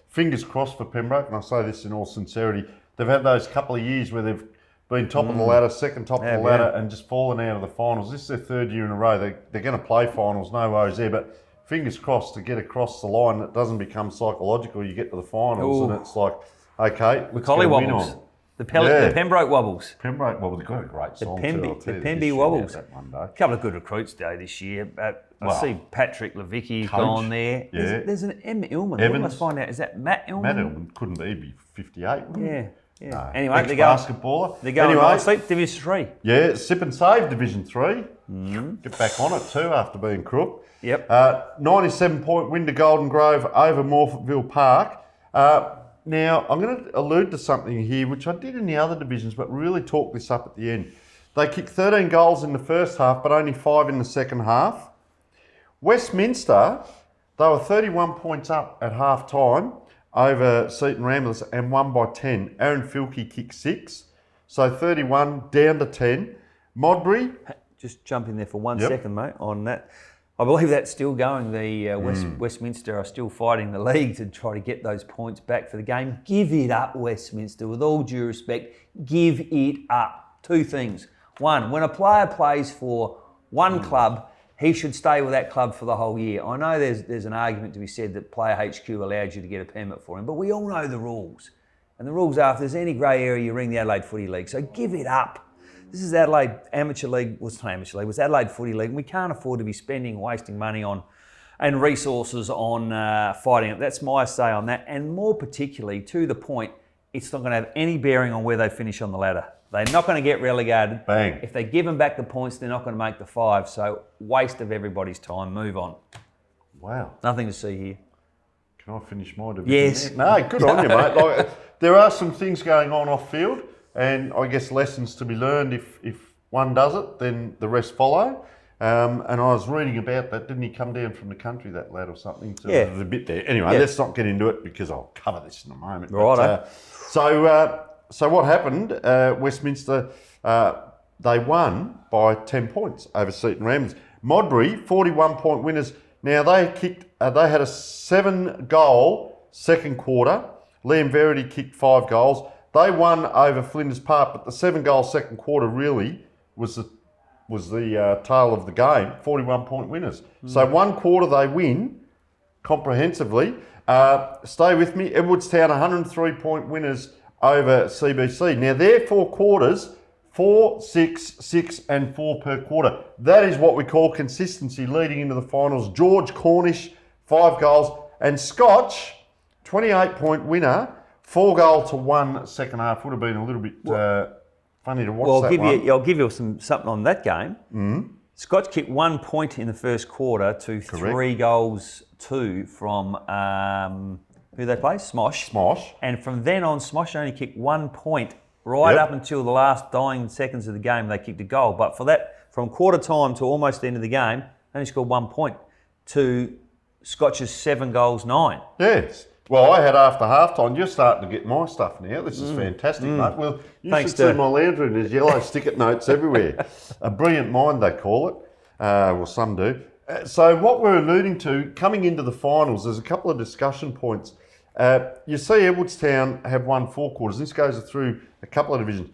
Fingers crossed for Pembroke, and I say this in all sincerity. They've had those couple of years where they've been top of the ladder, second top of the ladder, and just fallen out of the finals. This is their 3rd year in a row. They're going to play finals, no worries there, but fingers crossed to get across the line. It doesn't become psychological. You get to the finals and it's like, okay, let's get a win on. The Pembroke Wobbles. Pembroke Wobbles, they've got a great song too. The Pemby Wobbles. A couple of good recruits though this year. I see Patrick Levicki gone there. Yeah. There's an M. Illman. Let's find out. Is that Matt Illman? Matt Illman couldn't he be 58? Yeah. No. Anyway, Ex-basketballer. They're going nicely. Division 3. Yeah, Sip and Save Division 3. Get back on it too after being crook. Yep. 97-point win to Golden Grove over Morpheville Park. Now, I'm going to allude to something here, which I did in the other divisions, but really talk this up at the end. They kicked 13 goals in the first half, but only 5 in the second half. Westminster, they were 31 points up at half time over Seaton Ramblers and won by 10. Aaron Filkey kicked 6, so 31 down to 10. Modbury. Just jump in there for 1 second, mate, on that. I believe that's still going. The Westminster are still fighting the league to try to get those points back for the game. Give it up, Westminster. With all due respect, give it up. 2 things. 1, when a player plays for one club, he should stay with that club for the whole year. I know there's an argument to be said that Player HQ allows you to get a permit for him, but we all know the rules. And the rules are, if there's any grey area, you ring the Adelaide Footy League. So give it up. This is Adelaide Amateur League, well, it's not Amateur League, it was Adelaide Footy League, and we can't afford to be spending, wasting money on and resources on fighting it. That's my say on that, and more particularly, to the point, it's not going to have any bearing on where they finish on the ladder. They're not going to get relegated. Bang. If they give them back the points, they're not going to make the 5, so waste of everybody's time. Move on. Wow. Nothing to see here. Can I finish my division? Yes. There? No, good on you, mate. Like, there are some things going on off field, and I guess lessons to be learned. If one does it, then the rest follow. And I was reading about that. Didn't he come down from the country, that lad, or something? So Yeah. there's a bit there. Anyway, let's not get into it because I'll cover this in a moment. Righto. So what happened? Westminster, they won by 10 points over Seton Ramblers. Modbury, 41-point winners. Now they had a 7-goal second quarter. Liam Verity kicked 5 goals. They won over Flinders Park, but the 7-goal second quarter really was the tail of the game. 41-point winners. So one quarter they win comprehensively. Stay with me. Edwardstown, 103-point winners over CBC. Now their 4 quarters, 4, 6, 6 and 4 per quarter. That is what we call consistency leading into the finals. George Cornish, 5 goals. And Scotch, 28-point winner, 4 goal to 1 second half. Would have been a little bit funny to watch that one. I'll give you something on that game. Scotch kicked 1 point in the first quarter to 3 goals 2 from who they play? Smosh. And from then on, Smosh only kicked 1 point right up until the last dying seconds of the game. They kicked a goal, but for that, from quarter time to almost the end of the game, they only scored 1 point to Scotch's 7 goals 9. Yes. Well, I had after half-time. You're starting to get my stuff now. This is fantastic, mate. Well, you should see my lounge room. There's yellow sticker notes everywhere. A brilliant mind, they call it. Well, some do. So what we're alluding to, coming into the finals, there's a couple of discussion points. You see Edwardstown have won 4 quarters. This goes through a couple of divisions.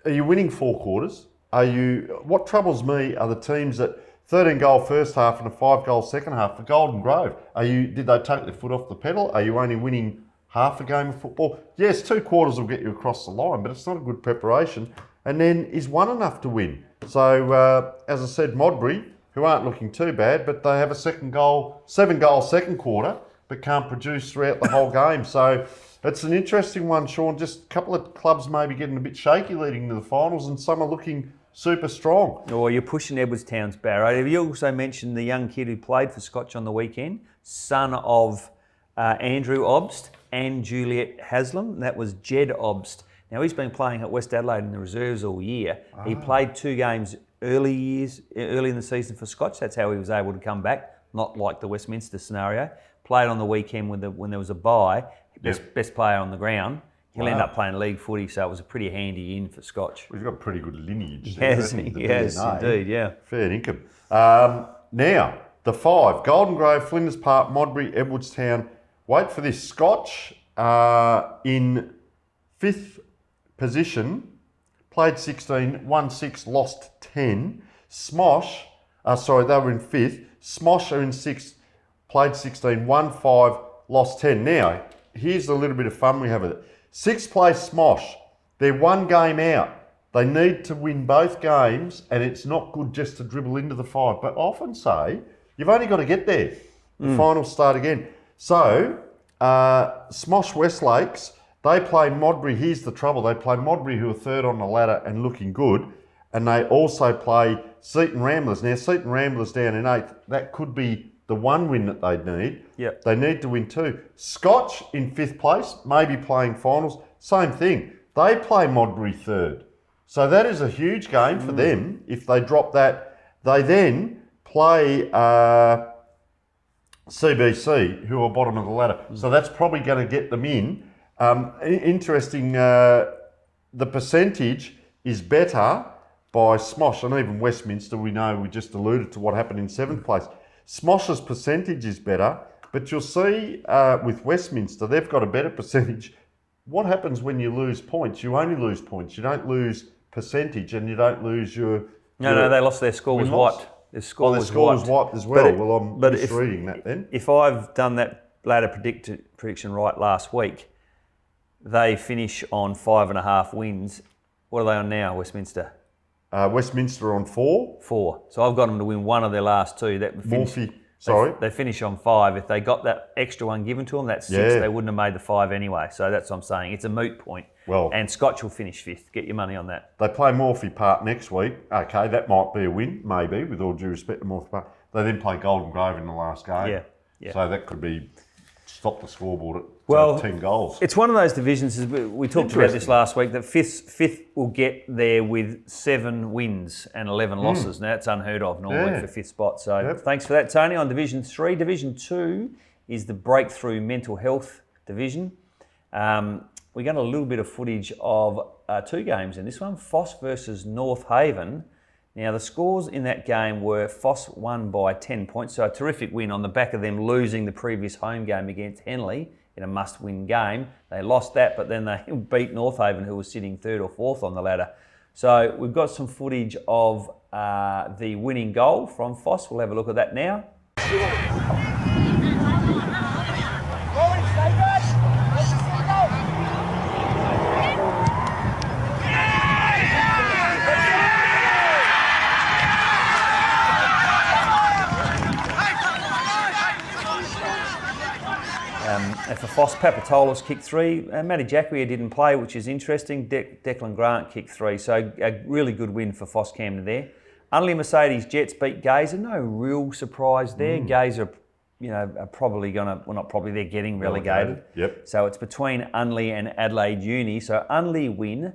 Are you winning 4 quarters? What troubles me are the teams that 13-goal first half and a 5-goal second half for Golden Grove. Did they take their foot off the pedal? Are you only winning half a game of football? Yes, 2 quarters will get you across the line, but it's not a good preparation. And then is 1 enough to win? So, as I said, Modbury, who aren't looking too bad, but they have a 7-goal second quarter, but can't produce throughout the whole game. So it's an interesting one, Sean. Just a couple of clubs maybe getting a bit shaky leading into the finals, and some are looking super strong. Or you're pushing Edwardstown's barrow. Have you also mentioned the young kid who played for Scotch on the weekend, son of Andrew Obst and Juliet Haslam? That was Jed Obst. Now he's been playing at West Adelaide in the reserves all year. He played 2 games early in the season for Scotch. That's how he was able to come back, not like the Westminster scenario. Played on the weekend when there was a bye. Best player on the ground. He'll end up playing league footy, so it was a pretty handy in for Scotch. We've got pretty good lineage. Yes, indeed, yeah. Fair income. Now, the 5. Golden Grove, Flinders Park, Modbury, Edwardstown. Wait for this. Scotch in 5th position, played 16, won 6, lost 10. Smosh, they were in 5th. Smosh are in 6th, played 16, won 5, lost 10. Now, here's a little bit of fun we have with it. 6th place Smosh, they're 1 game out. They need to win both games, and it's not good just to dribble into the 5. But I often say, you've only got to get there. The finals start again. So, Smosh Westlakes, they play Modbury. Here's the trouble. They play Modbury, who are 3rd on the ladder and looking good. And they also play Seton Ramblers. Now, Seton Ramblers down in 8th. That could be the 1 win that they'd need. Yep. They need to win 2. Scotch in 5th place, maybe playing finals. Same thing. They play Modbury 3rd. So that is a huge game for them if they drop that. They then play CBC, who are bottom of the ladder. So that's probably going to get them in. Interesting, the percentage is better by Smosh, and even Westminster, we just alluded to what happened in 7th place. Smosh's percentage is better, but you'll see with Westminster, they've got a better percentage. What happens when you lose points? You only lose points. You don't lose percentage, and you don't lose your... No, they lost. Their score was wiped. Their score was wiped as well. I'm misreading that then. If I've done that ladder prediction right last week, they finish on 5.5 wins. What are they on now, Westminster? Westminster on 4. 4. So I've got them to win 1 of their last 2. That Sorry? They finish on 5. If they got that extra one given to them, that's 6, Yeah. they wouldn't have made the 5 anyway. So that's what I'm saying. It's a moot point. Well- and Scotch will finish 5th. Get your money on that. They play Morphy Park next week. Okay, that might be a win, maybe, with all due respect to Morphy Park. They then play Golden Grove in the last game. Yeah. So that could be stop the scoreboard at 10 goals. It's one of those divisions, as we talked about this last week, that fifth will get there with 7 wins and 11 losses. Now, that's unheard of normally for 5th spot. So thanks for that, Tony. On Division 3, Division 2 is the breakthrough mental health division. We got a little bit of footage of 2 games in this one, Foss versus North Haven. Now, the scores in that game were Foss won by 10 points, so a terrific win on the back of them losing the previous home game against Henley in a must-win game. They lost that, but then they beat North Haven, who was sitting 3rd or 4th on the ladder. So we've got some footage of the winning goal from Foss. We'll have a look at that now. And for Foss, Papatolis kicked 3. Matty Jacquia didn't play, which is interesting. Declan Grant kicked 3. So a really good win for Foss Camden there. Unley Mercedes Jets beat Gazer. No real surprise there. Gazer, are probably they're getting relegated. Yep. So it's between Unley and Adelaide Uni. So Unley win.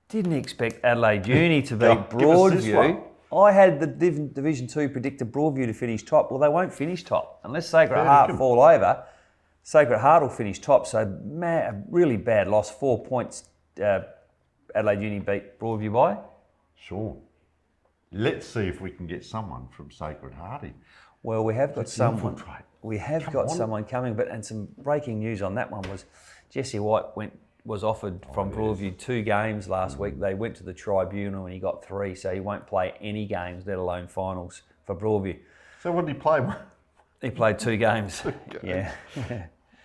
Didn't expect Adelaide Uni to beat Broadview. I had the Division 2 predicted Broadview to finish top. Well, they won't finish top unless Sacred Heart fall over. Sacred Heart will finish top, so a really bad loss. 4 points Adelaide Uni beat Broadview by. Sure. Let's see if we can get someone from Sacred Heart in. Well, we have got someone. Infiltrate. We have got someone coming, and some breaking news on that one was Jesse White was offered from Broadview 2 games last week. They went to the tribunal and he got 3, so he won't play any games, let alone finals, for Broadview. So what did he play? He played 2 games. Yeah.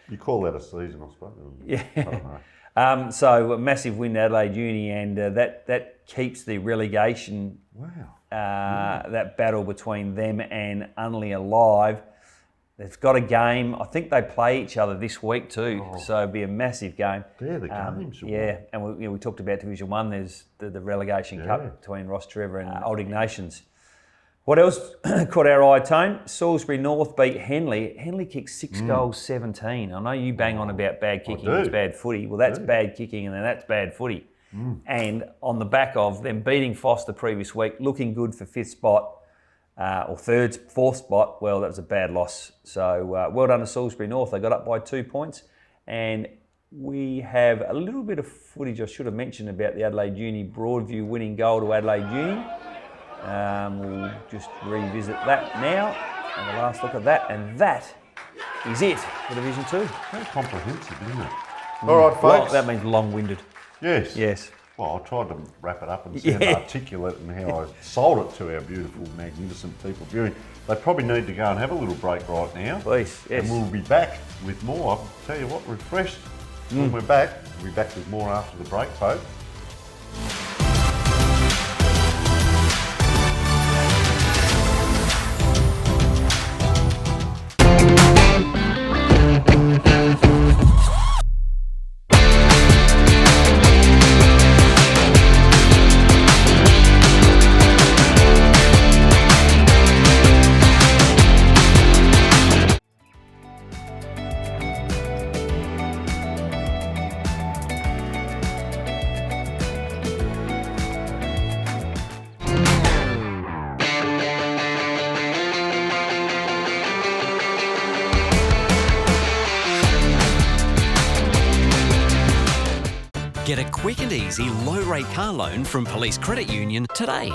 You call that a season, I suppose? Yeah. I don't know. So a massive win Adelaide Uni, and that keeps the relegation. Wow. That battle between them and Unley alive. They've got a game. I think they play each other this week too, so it'll be a massive game. They're the games. Yeah, and we talked about Division 1. There's the relegation cup between Ross Trevor and Old Ignatians. What else caught our eye, Tone? Salisbury North beat Henley. Henley kicked 6 goals, 17. I know you bang on about bad kicking, it's bad footy. Well, that's bad kicking and then that's bad footy. And on the back of them beating Foss the previous week, looking good for 5th spot, or 4th spot, well, that was a bad loss. So well done to Salisbury North. They got up by 2 points. And we have a little bit of footage I should have mentioned about the Adelaide Uni Broadview winning goal to Adelaide Uni. We'll just revisit that now. And the last look at that. And that is it for Division 2. Very comprehensive, isn't it? All right, folks. That means long-winded. Yes. Yes. Well, I tried to wrap it up and sound articulate and how I sold it to our beautiful, magnificent people viewing. They probably need to go and have a little break right now. Please, yes. And we'll be back with more. I'll tell you what, refreshed. When we're back, we'll be back with more after the break, folks. Get a quick and easy low-rate car loan from Police Credit Union today.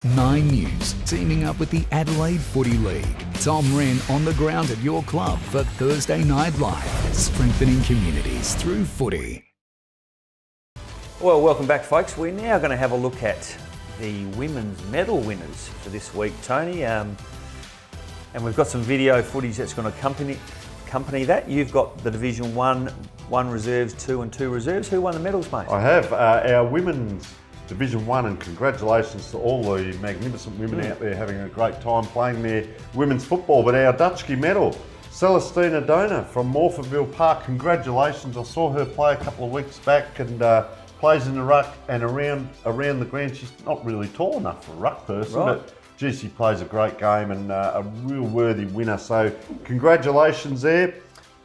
9 News teaming up with the Adelaide Footy League. Tom Wren on the ground at your club for Thursday Night Live, strengthening communities through footy. Well, welcome back, folks. We're now going to have a look at the women's medal winners for this week, Tony. And we've got some video footage that's going to accompany that. You've got the Division 1 reserves, 2 and 2 reserves. Who won the medals, mate? I have our women's Division 1, and congratulations to all the magnificent women out there having a great time playing their women's football. But our Dutchkie medal, Celestina Dona from Morphettville Park, congratulations. I saw her play a couple of weeks back and plays in the ruck and around the ground. She's not really tall enough for a ruck person, but gee, she plays a great game and a real worthy winner. So congratulations there.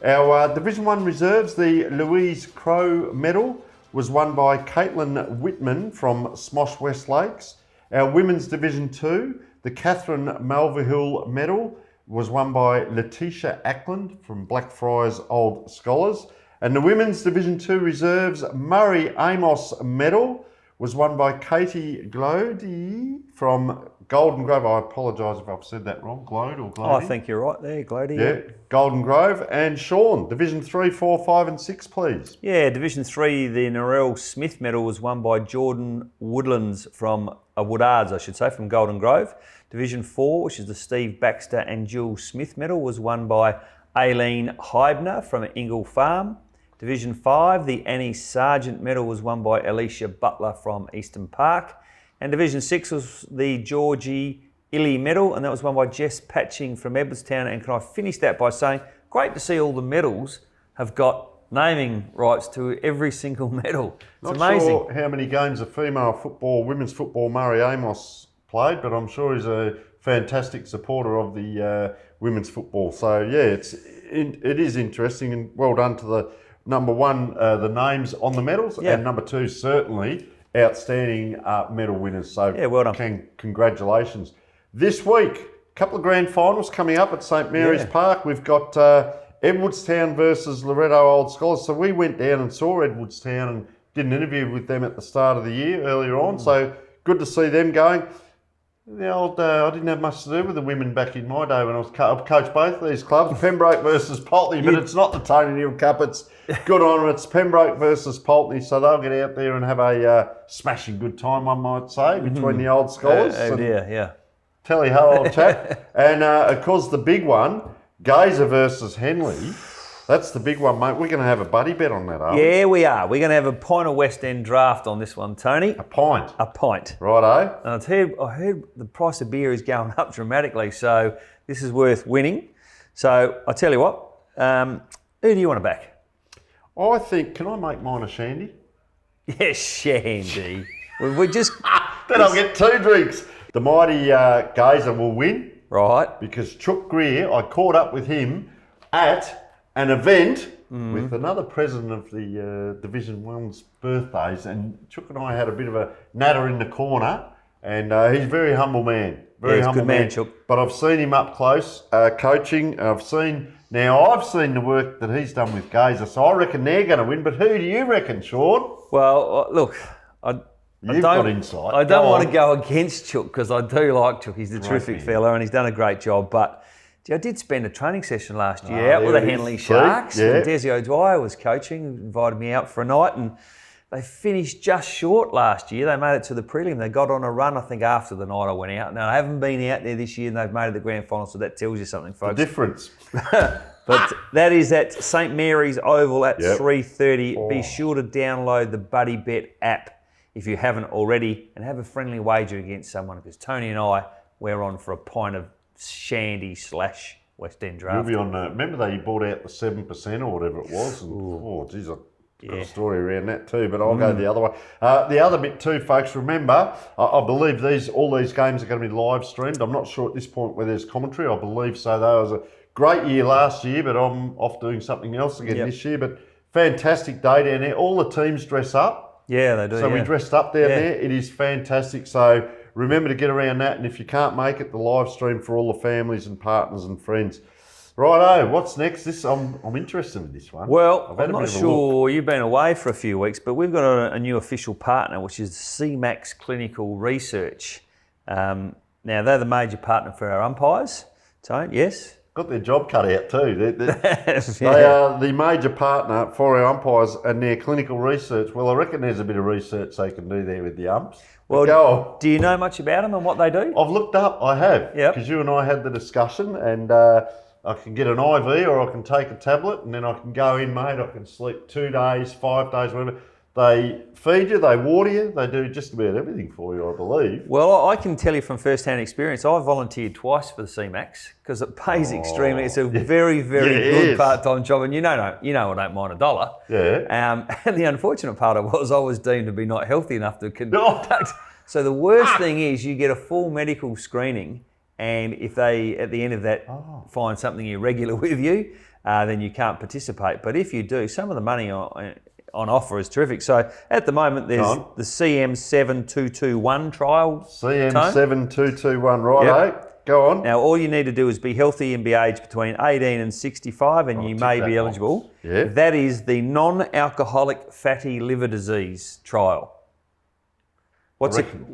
Our Division 1 reserves, the Louise Crowe medal, was won by Caitlin Whitman from Smosh West Lakes. Our Women's Division 2, the Catherine Malverhill medal, was won by Letitia Ackland from Blackfriars Old Scholars. And the Women's Division 2 reserves, Murray Amos medal, was won by Katie Glody from Golden Grove. I apologise if I've said that wrong. Glode or Glody? Oh, I think you're right there, Glody. Yeah, Golden Grove. And Sean, Division 3, 4, 5 and 6, please. Yeah, Division 3, the Narelle Smith medal was won by Jordan Woodlands from Woodards, I should say, from Golden Grove. Division 4, which is the Steve Baxter and Jill Smith medal, was won by Aileen Heibner from Ingle Farm. Division 5, the Annie Sargent medal was won by Alicia Butler from Eastern Park. And Division 6 was the Georgie Illy medal, and that was won by Jess Patching from Edwardstown. And can I finish that by saying, great to see all the medals have got naming rights to every single medal. It's amazing. Not sure how many games of female football, women's football, Murray Amos played, but I'm sure he's a fantastic supporter of the women's football. So yeah, it is interesting, and well done to the number one, the names on the medals, and number two, certainly outstanding medal winners. So yeah, well done. Congratulations. This week, a couple of grand finals coming up at St Mary's Park. We've got Edwardstown versus Loretto Old Scholars. So we went down and saw Edwardstown and did an interview with them at the start of the year earlier on. So good to see them going. The old, I didn't have much to do with the women back in my day when I was coached both of these clubs, Pembroke versus Pulteney, but it's not the Tony Neill Cup. It's good on them. It's Pembroke versus Pulteney, so they'll get out there and have a smashing good time, one might say, between the old scholars. Tally ho, old chap. And of course, the big one, Gazer versus Henley. That's the big one, mate. We're going to have a buddy bet on that, aren't we? Yeah, we are. We're going to have a pint of West End draft on this one, Tony. A pint? A pint. Righto. And I heard the price of beer is going up dramatically, so this is worth winning. So I tell you what, who do you want to back? I think, can I make mine a shandy? Yes, shandy. we just... Then I'll get 2 drinks. The mighty Gazer will win. Right. Because Chuck Greer, I caught up with him at an event with another president of the Division 1's birthdays, and Chuck and I had a bit of a natter in the corner, and he's a very humble man. Very humble good man, Chuck. But I've seen him up close coaching. I've seen the work that he's done with Gazer, so I reckon they're going to win. But who do you reckon, Sean? Well, look, You've got insight. I don't want to go against Chuck because I do like Chuck. He's a terrific fella and he's done a great job. But I did spend a training session last year out with the Henley Sharks. And Desi O'Dwyer was coaching, invited me out for a night, and they finished just short last year. They made it to the prelim. They got on a run, I think, after the night I went out. Now, I haven't been out there this year and they've made it the grand final, so that tells you something, folks. The difference. But that is at St Mary's Oval at 3:30. Be sure to download the Buddybet app if you haven't already and have a friendly wager against someone, because Tony and I, we're on for a pint of shandy / West End draft. You'll be on, remember they bought out the 7% or whatever it was? And, oh, geez, I've got a story around that too, but I'll go the other way. The other bit too, folks, remember, I believe all these games are going to be live streamed. I'm not sure at this point whether there's commentary. I believe so. That was a great year last year, but I'm off doing something else again this year. But fantastic day down there. All the teams dress up. Yeah, they do. So we dressed up down there. It is fantastic. So remember to get around that, and if you can't make it, the live stream for all the families and partners and friends. Righto, what's next? I'm interested in this one. Well, I'm not sure. You've been away for a few weeks, but we've got a new official partner, which is CMAX Clinical Research. Now, they're the major partner for our umpires, Tone, yes? Got their job cut out too. They are the major partner for our umpires and their clinical research. Well, I reckon there's a bit of research they can do there with the umps. Well, do you know much about them and what they do? I've looked up, I have, Yep. because you and I had the discussion, and I can get an IV or I can take a tablet and then I can go in, mate. I can sleep 2 days, 5 days, whatever. They feed you, they water you, they do just about everything for you, I believe. Well, I can tell you from first-hand experience, I volunteered twice for the CMAX because it pays extremely. It's a very, very good part-time job, and you know I don't mind $1. Yeah. And the unfortunate part of it was I was deemed to be not healthy enough to conduct. So the worst thing is you get a full medical screening, and if they, at the end of that, find something irregular with you, then you can't participate. But if you do, some of the money on offer is terrific. So at the moment, there's the CM7221 trial. CM7221, right? Yep. Go on. Now, all you need to do is be healthy and be aged between 18 and 65, and you may be eligible. Yeah. That is the non-alcoholic fatty liver disease trial. I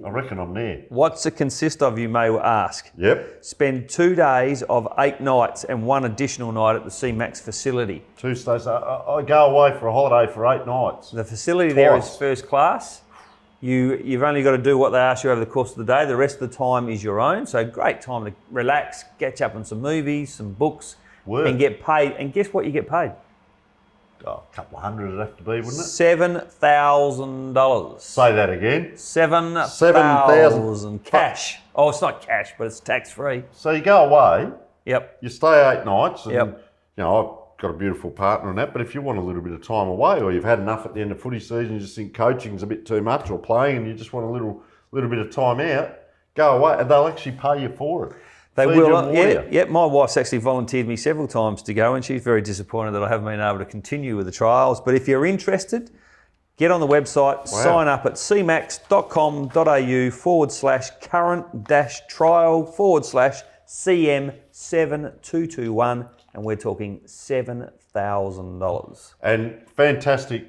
reckon I'm there. What's it consist of, you may ask? Yep. Spend 2 days of 8 nights and 1 additional night at the CMAX facility. 2 stays. I go away for a holiday for 8 nights. The facility there is first class. You've only got to do what they ask you over the course of the day. The rest of the time is your own. So great time to relax, catch up on some movies, some books, and get paid. And guess what you get paid? A couple of hundred it'd have to be, wouldn't it? $7,000. Say that again. 7,000 cash. Oh, it's not cash, but it's tax-free. So you go away. Yep. You stay 8 nights, and Yep. I've got a beautiful partner in that. But if you want a little bit of time away, or you've had enough at the end of footy season, you just think coaching's a bit too much, or playing, and you just want a little bit of time out, go away, and they'll actually pay you for it. They Feed will. you and water you. Yeah. My wife's actually volunteered me several times to go, and she's very disappointed that I haven't been able to continue with the trials. But if you're interested, get on the website, sign up at cmax.com.au/current-trial/CM7221, and we're talking $7,000. And fantastic,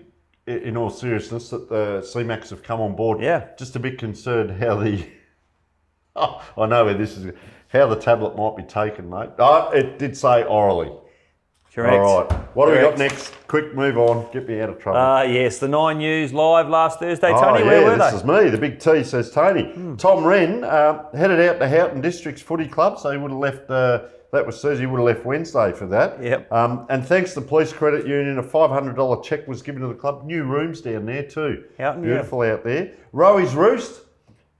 in all seriousness, that the CMAX have come on board. Yeah. Just a bit concerned how the... I know where this is... How the tablet might be taken, mate. Oh, it did say orally. Correct. All right. What do we got next? Quick, move on. Get me out of trouble. Yes, the 9 News live last Thursday. Tony, where were they? This is me. The big T, says Tony. Tom Wren headed out to Houghton District's footy club, so he would have left... that was Thursday. He would have left Wednesday for that. Yep. And thanks to the Police Credit Union, a $500 cheque was given to the club. New rooms down there too. Houghton, Beautiful out there. Rowies Roost.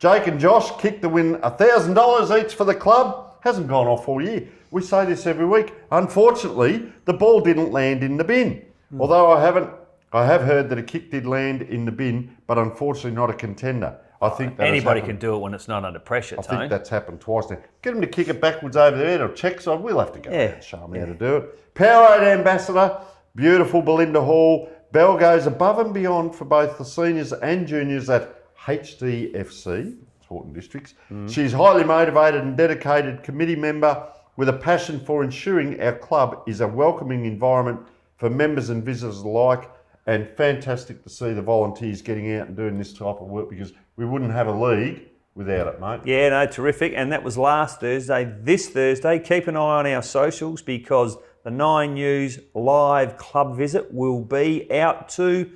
Jake and Josh kicked to win $1,000 each for the club. Hasn't gone off all year. We say this every week. Unfortunately, the ball didn't land in the bin. Although I have heard that a kick did land in the bin, but unfortunately not a contender. I think that Anybody can do it when it's not under pressure, I Tony. think that's happened twice now. Get them to kick it backwards over there or check side. We'll have to go and show them how to do it. Powerade Ambassador, beautiful Belinda Hall. Bell goes above and beyond for both the seniors and juniors at HDFC, Houghton Districts. She's highly motivated and dedicated committee member with a passion for ensuring our club is a welcoming environment for members and visitors alike, and fantastic to see the volunteers getting out and doing this type of work, because we wouldn't have a league without it, mate. Yeah, no, terrific. And that was last Thursday. This Thursday, keep an eye on our socials, because the 9 News live club visit will be out to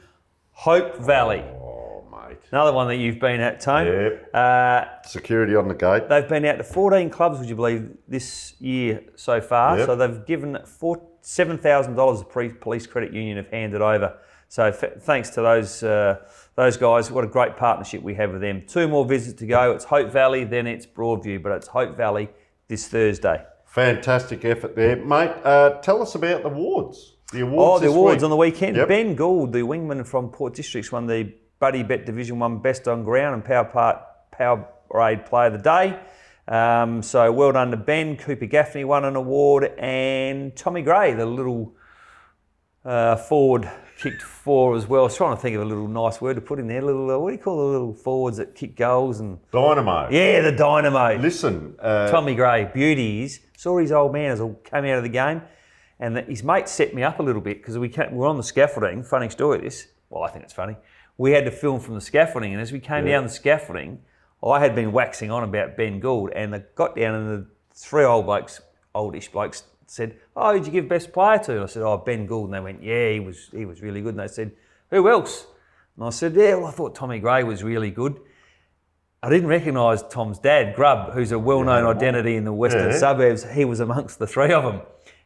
Hope Valley. Another one that you've been at, Tone. Yep. Security on the gate. They've been out to 14 clubs, would you believe, this year so far. Yep. So they've given $7,000 the Police Credit Union have handed over. So thanks to those guys. What a great partnership we have with them. 2 more visits to go. It's Hope Valley, then it's Broadview, but it's Hope Valley this Thursday. Fantastic effort there. Mate, tell us about the awards. The awards the this awards week. on the weekend. Yep. Ben Gould, the wingman from Port Districts, won the Buddybet Division 1 Best on Ground and Powerade Player of the Day. So well done to Ben. Cooper Gaffney won an award, and Tommy Gray, the little forward, kicked 4 as well. I was trying to think of a little nice word to put in there. Little, what do you call the little forwards that kick goals? And Dynamo. Yeah, the Dynamo. Listen. Tommy Gray, beauty is. Saw his old man as he came out of the game, and his mate set me up a little bit, because we're on the scaffolding. Funny story this. Well, I think it's funny. We had to film from the scaffolding, and as we came down the scaffolding, I had been waxing on about Ben Gould, and I got down and the 3 old blokes, oldish blokes, said, "Oh, who'd you give best player to?" And I said, "Oh, Ben Gould." And they went, "Yeah, he was really good." And they said, "Who else?" And I said, "Yeah, well, I thought Tommy Gray was really good." I didn't recognise Tom's dad, Grubb, who's a well-known identity in the western suburbs. He was amongst the 3 of them.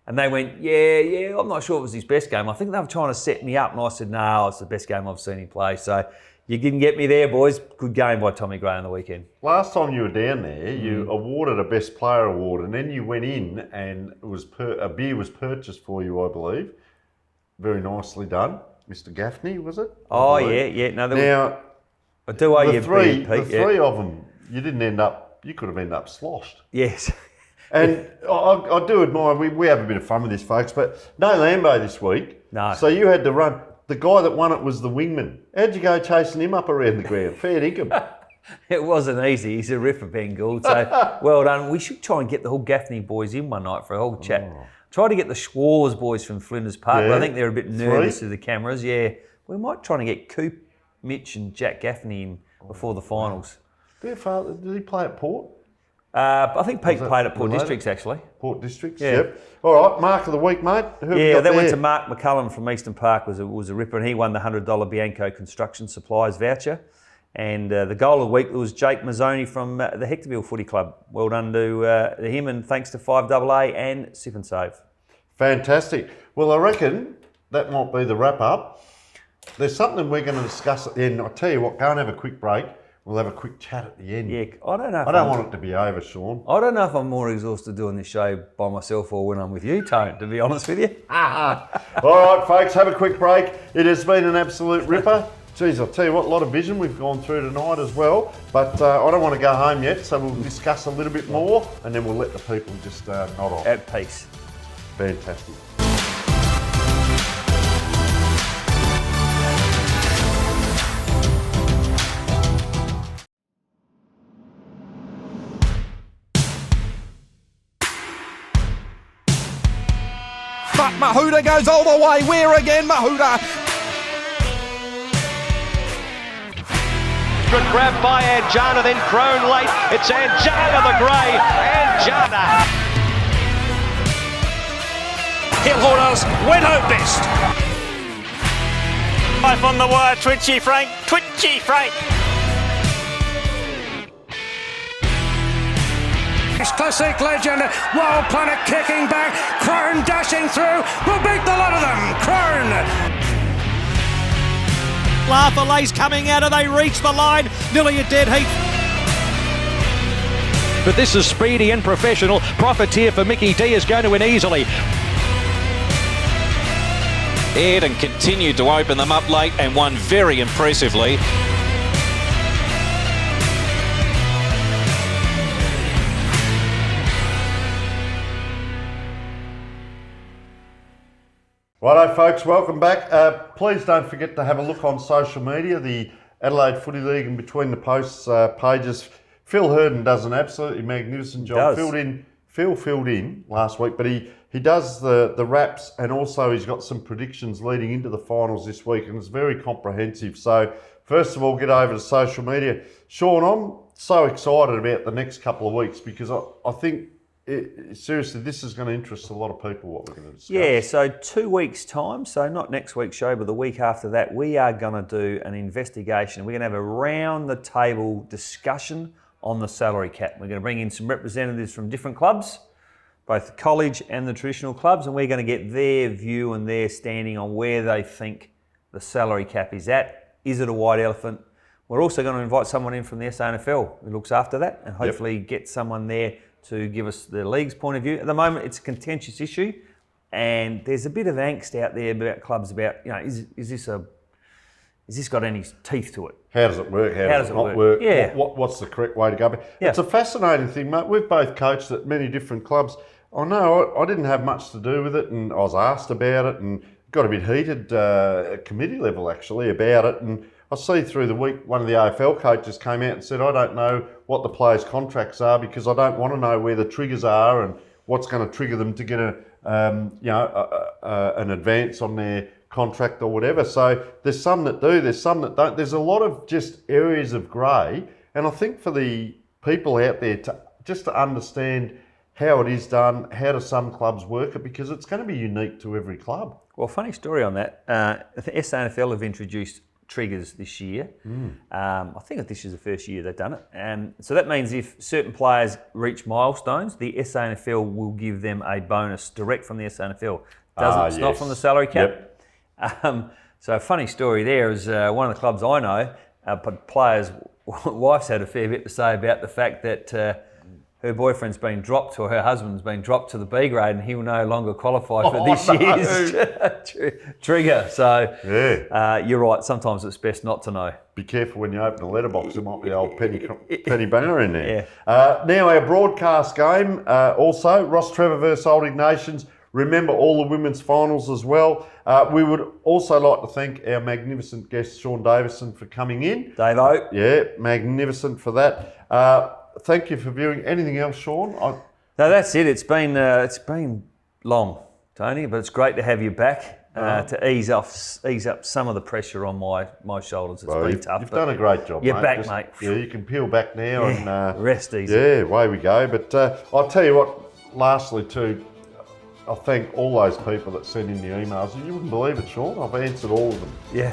And they went, yeah, I'm not sure it was his best game. I think they were trying to set me up. And I said, no, it's the best game I've seen him play. So you didn't get me there, boys. Good game by Tommy Gray on the weekend. Last time you were down there, you awarded a Best Player award, and then you went in and it was a beer was purchased for you, I believe. Very nicely done. Mr. Gaffney, was it? Oh, yeah. No, now, I do owe you a beer, Pete. The 3 of them, you could have ended up sloshed. Yes. And I do admire, we have a bit of fun with this, folks, but no Lambo this week. No. So you had to run. The guy that won it was the wingman. How'd you go chasing him up around the ground? Fair dinkum. It wasn't easy. He's a ripper, Ben Gould. So well done. We should try and get the whole Gaffney boys in one night for a whole chat. Try to get the Schwarz boys from Flinders Park, but I think they're a bit nervous of the cameras. Yeah. We might try and get Coop, Mitch and Jack Gaffney in before the finals. Did he play at Port? I think Pete played at Port Districts, actually. Port Districts, Yeah. Yep. All right, Mark of the Week, mate. Who have you got that went there? to Mark McCullum from Eastern Park, was a ripper, and he won the $100 Bianco Construction Supplies voucher. And the goal of the week was Jake Mazzoni from the Hectorville Footy Club. Well done to him, and thanks to 5AA and Sip and Save. Fantastic. Well, I reckon that might be the wrap-up. There's something we're going to discuss at the end. I'll tell you what, go and have a quick break. We'll have a quick chat at the end. Yeah, I don't know. I don't want it to be over, Sean. I don't know if I'm more exhausted doing this show by myself or when I'm with you, Tone, to be honest with you. All right, folks, have a quick break. It has been an absolute ripper. Geez, I'll tell you what, a lot of vision we've gone through tonight as well. But I don't want to go home yet, so we'll discuss a little bit more and then we'll let the people just nod off. At peace. Fantastic. But Mahuta goes all the way. Where again, Mahuta? Good grab by Anjana, then Crone late. It's Anjana the Grey. Anjana. Hillholders went home best. Life on the wire, Twitchy Frank. Classic legend, Wild Planet kicking back, Crone dashing through, will beat the lot of them, Crone! Laugh coming out, and they reach the line, nearly a dead heat. But this is speedy and professional. Profiteer for Mickey D is going to win easily. Eden continued to open them up late and won very impressively. Righto, folks, welcome back. Please don't forget to have a look on social media, the Adelaide Footy League and Between the Posts pages. Phil Herden does an absolutely magnificent job. Phil filled in last week, but he does the wraps, and also he's got some predictions leading into the finals this week, and it's very comprehensive. So first of all, get over to social media. Sean, I'm so excited about the next couple of weeks because I think seriously, this is going to interest a lot of people, what we're going to discuss. Yeah, so 2 weeks' time, so not next week's show, but the week after that, we are going to do an investigation. We're going to have a round-the-table discussion on the salary cap. We're going to bring in some representatives from different clubs, both the college and the traditional clubs, and we're going to get their view and their standing on where they think the salary cap is at. Is it a white elephant? We're also going to invite someone in from the SANFL who looks after that, and hopefully get someone there to give us the league's point of view. At the moment, it's a contentious issue, and there's a bit of angst out there about clubs about, is this got any teeth to it? How does it work? How does it not work? Yeah. What's the correct way to go? Yeah. It's a fascinating thing, mate. We've both coached at many different clubs. I know I didn't have much to do with it, and I was asked about it, and got a bit heated at committee level actually about it. And I see through the week, one of the AFL coaches came out and said, I don't know what the players' contracts are because I don't want to know where the triggers are and what's going to trigger them to get an advance on their contract or whatever. So there's some that do, there's some that don't. There's a lot of just areas of grey, And I think for the people out there to understand how it is done, how do some clubs work it, because it's going to be unique to every club. Well, funny story on that. The SANFL have introduced triggers this year. I think this is the first year they've done it. And so that means if certain players reach milestones, the SANFL will give them a bonus direct from the SANFL. It's not from the salary cap. Yep. So a funny story there is one of the clubs I know, but players' wife's had a fair bit to say about the fact that her boyfriend's been dropped, or her husband's been dropped to the B grade, and he'll no longer qualify for this year's trigger. So you're right. Sometimes it's best not to know. Be careful when you open a letterbox. There might be the old penny banger in there. Now our broadcast game also Ross Trevor versus Old Ignatians. Remember all the women's finals as well. We would also like to thank our magnificent guest Sean Davidson for coming in. Dave-o. Yeah, magnificent for that. Thank you for viewing. Anything else, Sean? No, that's it. It's been long, Tony, but it's great to have you back to ease up some of the pressure on my shoulders. It's been tough. You've done a great job. You're mate. back, mate. Yeah, you can peel back now and rest easy. Yeah, away we go. But I'll tell you what. Lastly, too, I thank all those people that sent in the emails. You wouldn't believe it, Sean. I've answered all of them. Yeah.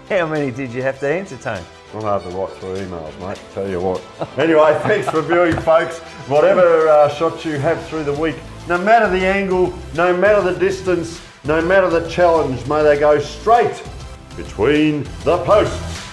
How many did you have to answer, Tony? Not hard to write through emails, mate, tell you what. Anyway, thanks for viewing, folks. Whatever shots you have through the week, no matter the angle, no matter the distance, no matter the challenge, may they go straight between the posts.